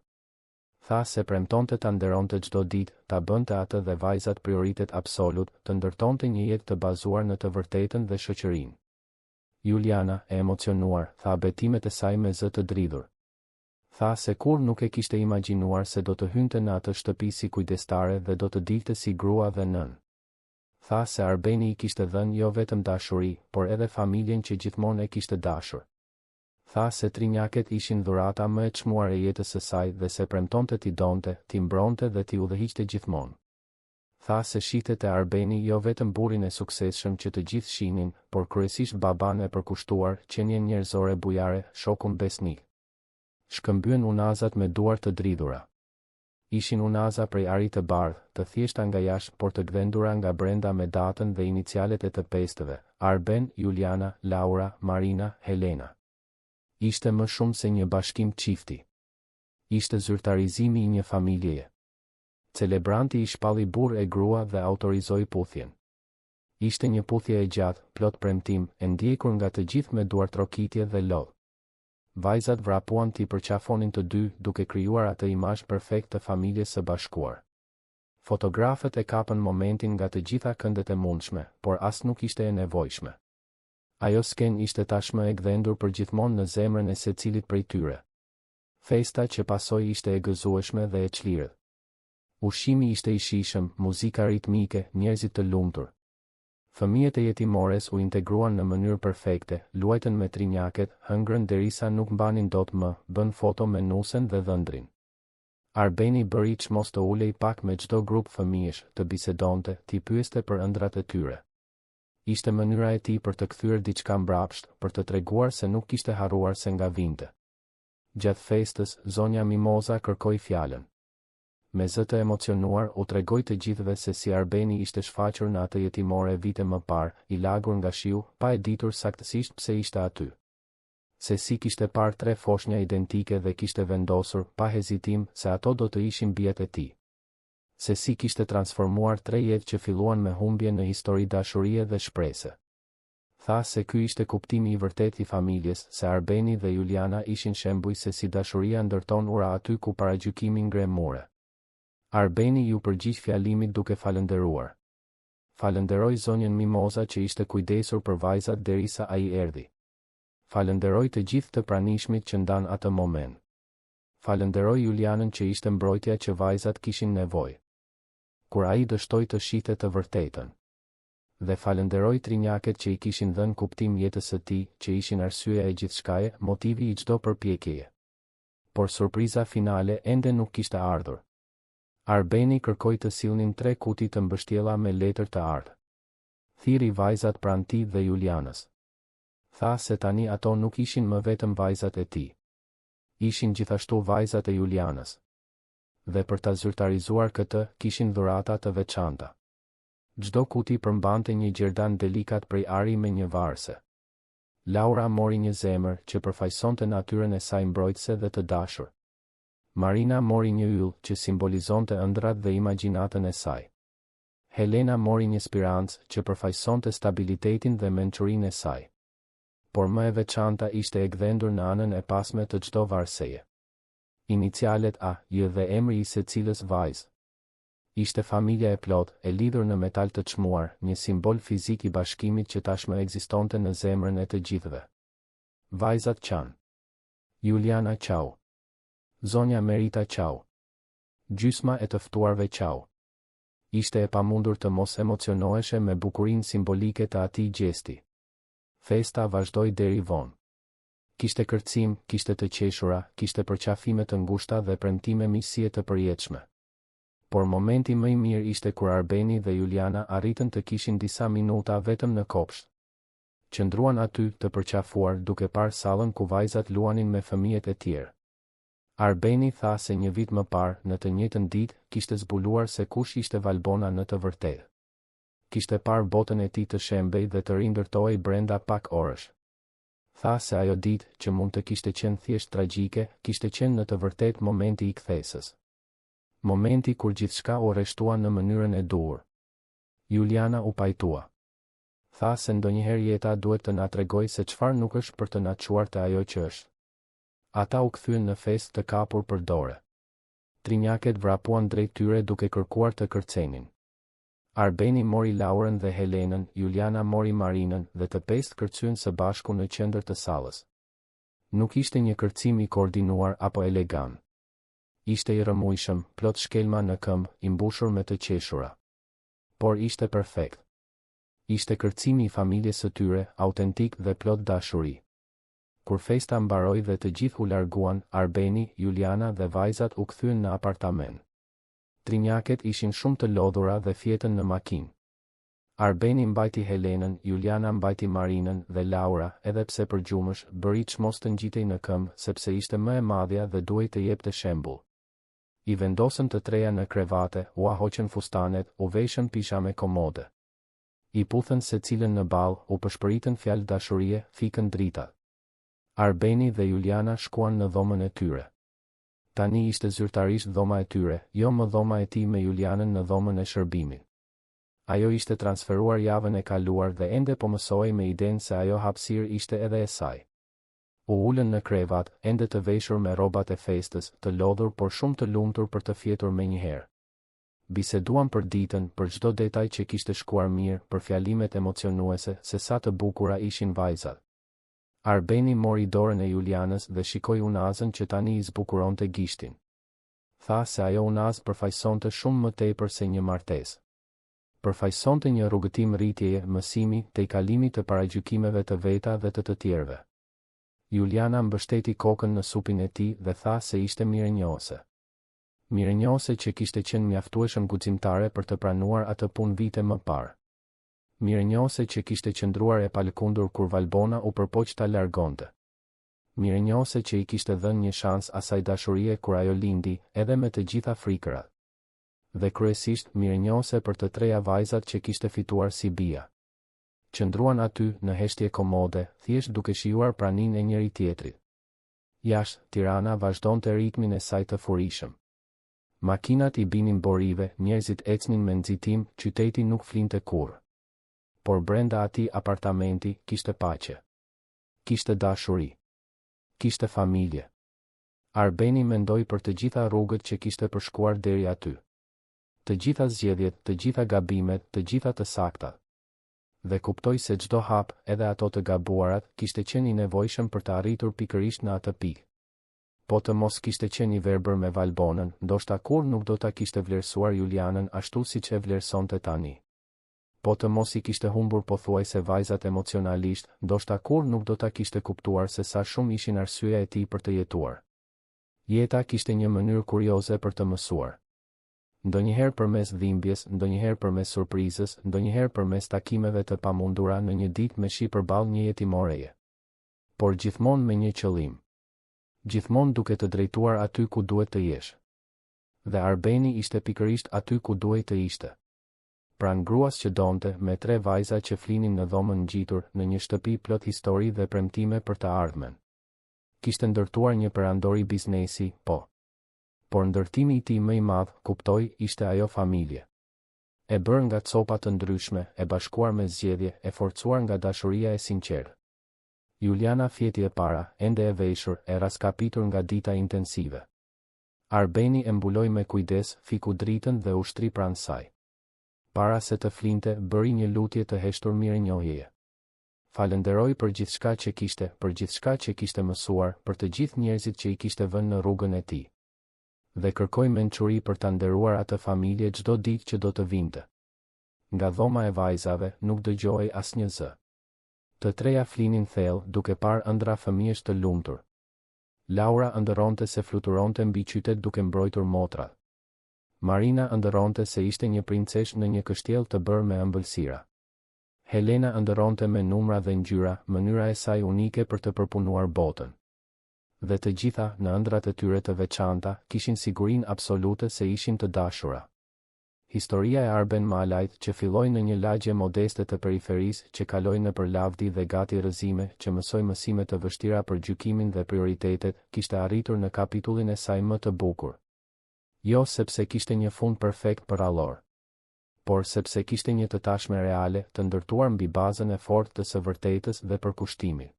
Tha se premtonte ta nderonte çdo ditë, ta bënte atë dhe vajzat prioritet absolut, të ndërtonte një jetë të bazuar në të vërtetën dhe shoqërinë. Juliana, e emocionuar, tha betimet e saj me zë të dridhur. Tha se kur nuk e kishte imagjinuar se do të hynte në atë shtëpi si kujdestare dhe do të dilte si grua dhe nën. Tha se Arbeni I kishte dhënë jo vetëm dashuri, por edhe familjen që gjithmonë e kishte dashur. Tha se trinjaket ishin dhurata më e çmuar e jetës së saj dhe se premtonte t'i donte, t'i mbronte dhe t'i udhëhiqte gjithmonë. Tha se shihte te Arbeni jo vetëm burrin e suksesshëm që të gjithë shihnin, por kryesisht baban e përkushtuar, qenien njerëzore bujare, shokun besnik. Shkëmbyen unazat me duar të dridhura. Ishin unaza prej ari të bardhë, të thjeshta nga jashtë, por të gdhendura nga brenda me datën dhe inicialet e të pestëve: Arben, Juliana, Laura, Marina, Helena. Ishte më shumë se një bashkim çifti. Ishte zyrtarizimi I një familjeje. Celebranti I shpalli burr e grua dhe autorizoi puthjen. Ishte një puthje e gjatë, plot premtim, e ndjekur nga të gjithë me duartrokitje dhe lodh. Vajzat vrapuan t'i përqafonin të dy, duke krijuar atë imazh perfekt të familjes së bashkuar. Fotografët e kapën momentin nga të gjitha këndet e mundshme, por as nuk ishte e nevojshme. Ajo sken ishte tashmë e gdhendur përgjithmonë në zemrën e secilit prej tyre. Festa që pasoi ishte e gëzueshme dhe e çlirë. Ushqimi ishte I shijshëm, muzika ritmike, njerëzit të lumtur. Fëmijët e jetimores u integruan në mënyrë perfekte, luajtën me trinjaket, hëngrën derisa nuk mbanin dot më, bën foto me nusen dhe dhëndrin. Arbeni bëri çmos të ulej pak me çdo grup fëmijësh, të bisedonte, t'i pyeste për ëndrat e tyre. Ishte mënyra e tij për të kthyer diçka mbrapsht, për të treguar se nuk kishte harruar se nga vinte. Gjatë festës, zonja Mimoza kërkoi fjalën. Me zë të emocionuar, u tregoi të gjithëve se si Arbeni ishte shfaqur në atë jetimore vite më parë, I lagur nga shiu, pa e ditur saktësisht pse ishte aty. Se si kishte parë 3 foshnja identike dhe kishte vendosur, pa hezitim, se ato do të ishin bijat e tij. Se si kishte transformuar 3 jetë që filluan me humbje në histori dashurie dhe shprese. Tha se ky ishte kuptimi I vërtet I familjes, se Arbeni dhe Juliana ishin shembuj se si dashuria ndërton ura aty ku paragjykimi ngre mure. Arbeni ju përgjigj fjalimit duke falënderuar. Falënderoj zonjën Mimoza që ishte kujdesur për vajzat derisa ai erdhi. Falënderoj të gjithë të pranishmit që ndan atë moment. Falënderoj Julianën që ishte mbrojtja që vajzat kishin nevojë. Kur ai dështoi të shihte të vërtetën. Dhe falënderoj trinjaket që I kishin dhënë kuptim jetës së tij, që ishin arsyeja e gjithçkaje, motivi I çdo përpjekjeje. Por surpriza finale ende nuk kishte ardhur. Arbeni kërkoi të sillnin 3 kuti të mbështjella me letër të ardhë. Thiri vajzat pranë tij dhe Julianës. Tha se tani ato nuk ishin më vetëm vajzat e tij. Ishin gjithashtu vajzat e Julianës. Dhe për ta zyrtarizuar këtë, kishin dhurata të veçanta. Çdo kuti përmbante një gjerdan delikat prej ari me një varse. Laura mori një zemër që përfaqësonte natyrën e saj mbrojtëse dhe të dashur. Marina mori një yll që simbolizonte ëndrat dhe imagjinatën e saj. Helena mori një spirancë që përfaqësonte stabilitetin dhe mençurinë e saj. Por më e veçanta ishte e gdhendur në anën e pasme të çdo varseje. Inicialet A, J dhe emri I secilës vajzë. Ishte familja e plot, e lidhur në metal të çmuar, një simbol fizik I bashkimit që tashmë ekzistonte në zemrën e të gjithëve. Vajzat qanë. Juliana qau. Zonja Merita qau. Gjysma e të ftuarve qau. Ishte e pamundur të mos emocionoheshe me bukurinë simbolike të atij gjesti. Festa vazhdoi deri vonë. Kishte kërcim, kishte të qeshura, kishte përqafime të ngushta dhe premtime miqësie të përjetshme. Por momenti më I mirë ishte kur Arbeni dhe Juliana arritën të kishin disa minuta vetëm në kopsht. Qëndruan aty të përqafuar duke parë sallën ku vajzat luanin me fëmijët e tjerë. Arbeni tha se një vit më parë, në të njëjtën ditë, kishte zbuluar se kush ishte Valbona në të vërtetë. Kishte parë botën e tij të shembej dhe të rindërtohej brenda pak orësh. Tha se ajo ditë, që mund të kishte qenë thjesht tragjike, kishte qenë në të vërtetë momenti I kthesës. Momenti kur gjithçka u rreshtua në mënyrën e duhur. Juliana u pajtua. Tha se ndonjëherë jeta duhet të na tregojë se çfarë nuk është për të na çuar te ajo që është. Ata u kthyen në festë të kapur për dore. Trinjaket vrapuan drejt tyre duke kërkuar të kërcenin. Arbeni mori Laurën dhe Helenën, Juliana mori Marinën dhe të pestë kërcyen së bashku në qendër të sallës. Nuk ishte një kërcim i koordinuar apo elegant. Ishte i rrëmujshëm, plot shkelma në këmbë, i mbushur me të qeshura. Por ishte perfekt. Ishte kërcimi i familjes së tyre, autentik dhe plot dashuri. Kur festa mbaroi dhe të gjithë u larguan, Arbeni, Juliana dhe vajzat u kthyen në apartament. Trinjaket ishin shumë të lodhura dhe fjetën në makinë. Arbeni mbajti Helenën, Juliana mbajti Marinën dhe Laura, edhe pse për gjumësh, bëri që mos të ngjitej në këmbë sepse ishte më e madhja dhe duhej të jepte shembull. I vendosën të treja në krevate, u ahoqën fustanet, u veshën pijame komode. I puthën secilën në ballë, u përshpëritën fjalë dashurie, fikën drita. Arbeni dhe Juliana shkuan në dhomën e tyre. Tani ishte zyrtarisht dhoma e tyre, jo më dhoma e tij me Julianën në dhomën e shërbimit. Ajo ishte transferuar javën e kaluar dhe ende po mësoi me idenë se ajo hapësirë ishte edhe e saj. U ulën në krevat, ende të veshur me rrobat e festës, të lodhur por shumë të lumtur për të fjetur menjëherë. Biseduan për ditën, për çdo detaj që kishte shkuar mirë, për fjalimet emocionuese, se sa të bukura ishin vajzat. Arbeni mori dorën e Julianës dhe shikoi unazën që tani i zbukuronte gishtin. Tha se ajo unazë përfaqësonte shumë më tepër se një martesë. Përfaqësonte një rrugëtim rritjeje, mësimi, tejkalimi të paragjykimeve të veta dhe të tjerëve. Juliana mbështeti kokën në supin e tij dhe tha se ishte mirënjohëse. Mirënjohëse që kishte qenë mjaftueshëm guximtare për të pranuar atë punë vite më parë. Mirënjohëse që kishte qëndruar e palëkundur kur Valbona u përpoq ta largonte. Mirënjohëse që i kishte dhënë një shans asaj dashurie kur ajo lindi, edhe me të gjitha frikërat. Dhe kryesisht mirënjohëse për të treja vajzat që kishte fituar si bija. Qëndruan aty në heshtje komode, thjesht duke shijuar praninë e njëri tjetrit. Jashtë, Tirana vazhdonte ritmin e saj të furishëm. Makinat i binin borive, njerëzit ecnin me nxitim, qyteti nuk flinte kurrë. Por brenda atij apartamenti kishte paqe. Kishte dashuri. Kishte familje. Arbeni mendoi për të gjitha rrugët që kishte përshkuar deri aty. Të gjitha zgjedhjet, të gjitha gabimet, të gjitha të saktat. Dhe kuptoi se çdo hap, edhe ato të gabuarat, kishte qenë i nevojshëm për të arritur pikërisht në atë pikë. Po të mos kishte qenë i verbër me Valbonën, ndoshta kur nuk do ta kishte vlerësuar Julianën ashtu siç e vlerësonte tani. Po të mos i kishte humbur pothuajse vajzat emocionalisht, ndoshta kur nuk do ta kishte kuptuar se sa shumë ishin arsyeja e tij për të jetuar. Jeta kishte një mënyrë kurioze për të mësuar. Ndonjëherë përmes dhimbjes, ndonjëherë përmes surprizës, ndonjëherë përmes takimeve të pamundura në një ditë me shi përballë një jetimoreje. Por gjithmonë me një qëllim. Gjithmonë duke të drejtuar aty ku duhet të jesh. Dhe Arbeni ishte pikërisht aty ku duhej të ishte. Pranë gruas që donte, me tre vajza që flinin në dhomën ngjitur, në një shtëpi plot histori dhe premtime për të ardhmen. Kishte ndërtuar një perandori biznesi, po. Por ndërtimi i tij më i madh, kuptoi, ishte ajo familje. E bërë nga copa të ndryshme, e bashkuar me zgjedhje, e forcuar nga dashuria e sinqertë. Juliana fjeti e para, ende e veshur, e raskapitur nga dita intensive. Arbeni e mbuloi me kujdes, fiku dritën dhe ushtri pranë saj. Para se të flinte, bëri një lutje të heshtur mirënjohjeje. Falenderoi për gjithçka që kishte, për gjithçka që kishte mësuar, për të gjithë njerëzit që i kishte vënë në rrugën e tij. Dhe kërkoi mençuri për ta nderuar atë familje çdo ditë që do të vinte. Nga dhoma e vajzave nuk dëgjohej asnjë zë. Të treja flinin thellë, duke parë ëndra fëmijësh të lumtur. Laura ëndërronte se fluturonte mbi qytet duke mbrojtur motrat. Marina ëndërronte se ishte një princesh në një kështjell të bërë me ëmbëlsira. Helena ëndërronte me numra dhe ngjyra, mënyra e saj unike për të përpunuar botën. Dhe të gjitha, në ëndrat e tyre të veçanta, kishin sigurinë absolute se ishin të dashura. Historia e Arben Malajt, që filloi në një lagje modeste të periferisë, që kaloi nëpër lavdi dhe gati rrëzime, që mësoi mësime të vështira për gjykimin dhe prioritetet, kishte arritur në kapitullin e saj më të bukur. Jo sepse kishte një fund perfekt për allor, por sepse kishte një të tashme reale, të ndërtuar mbi bazën e fortë të së vërtetës dhe përkushtimit.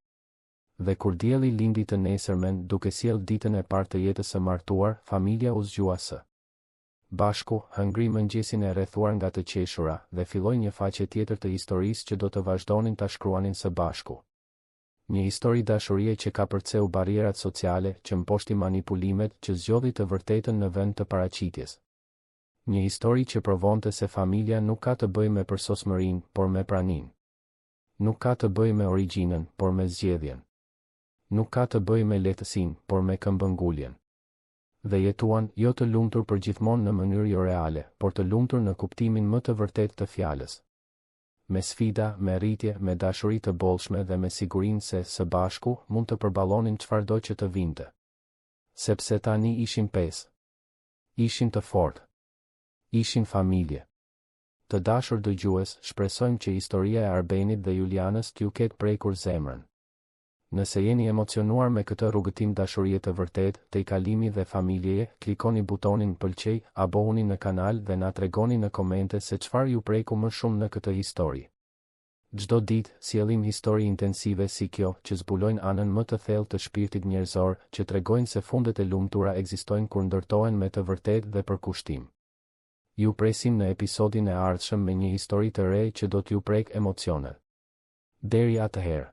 Dhe kur dielli lindi të nesërmen duke sjell ditën e parë të jetës së martuar, familja u zgjua së bashku, hëngri mëngjesin e rrethuar nga të qeshura, dhe filloi një faqe tjetër të historisë që do të vazhdonin ta shkruanin së bashku. Një histori dashurie që ka përceu barierat sociale, që mposhti manipulimet, që zgjodhi të vërtetën në vend të paraqitjes. Një histori që provonte se familja nuk ka të bëjë me përsosmërinë, por me praninë. Nuk ka të bëjë me origjinën, por me zgjedhjen. Nuk ka të bëjë me lehtësinë, por me këmbënguljen. Dhe jetuan jo të lumtur përgjithmonë në mënyrë jo reale, por të lumtur në kuptimin më të vërtetë të fjalës. Me sfida, me rritje, me dashuri të bollshme dhe me sigurinë se së bashku mund të përballonin çfarëdo që të vinte. Sepse tani ishin 5. Ishin të fortë. Ishin familje. Të dashur dëgjues, shpresojmë që historia e Arbenit dhe Julianës t'ju ketë prekur zemrën. Nëse jeni emocionuar me këtë rrugëtim dashurie të vërtet, të i kalimi dhe familjeje, klikoni butonin pëlqej, abohuni në kanal dhe na tregoni në komente se çfarë ju preku më shumë në këtë histori. Çdo ditë, sjellim histori intensive si kjo, që zbulojnë anën më të thellë të shpirtit njerëzor, që tregojnë se fundet e lumtura ekzistojnë kur ndërtohen me të vërtetë dhe për kushtim. Ju presim në episodin e ardhshëm me një histori të re që do t'ju prek emocionet. Deri atëherë.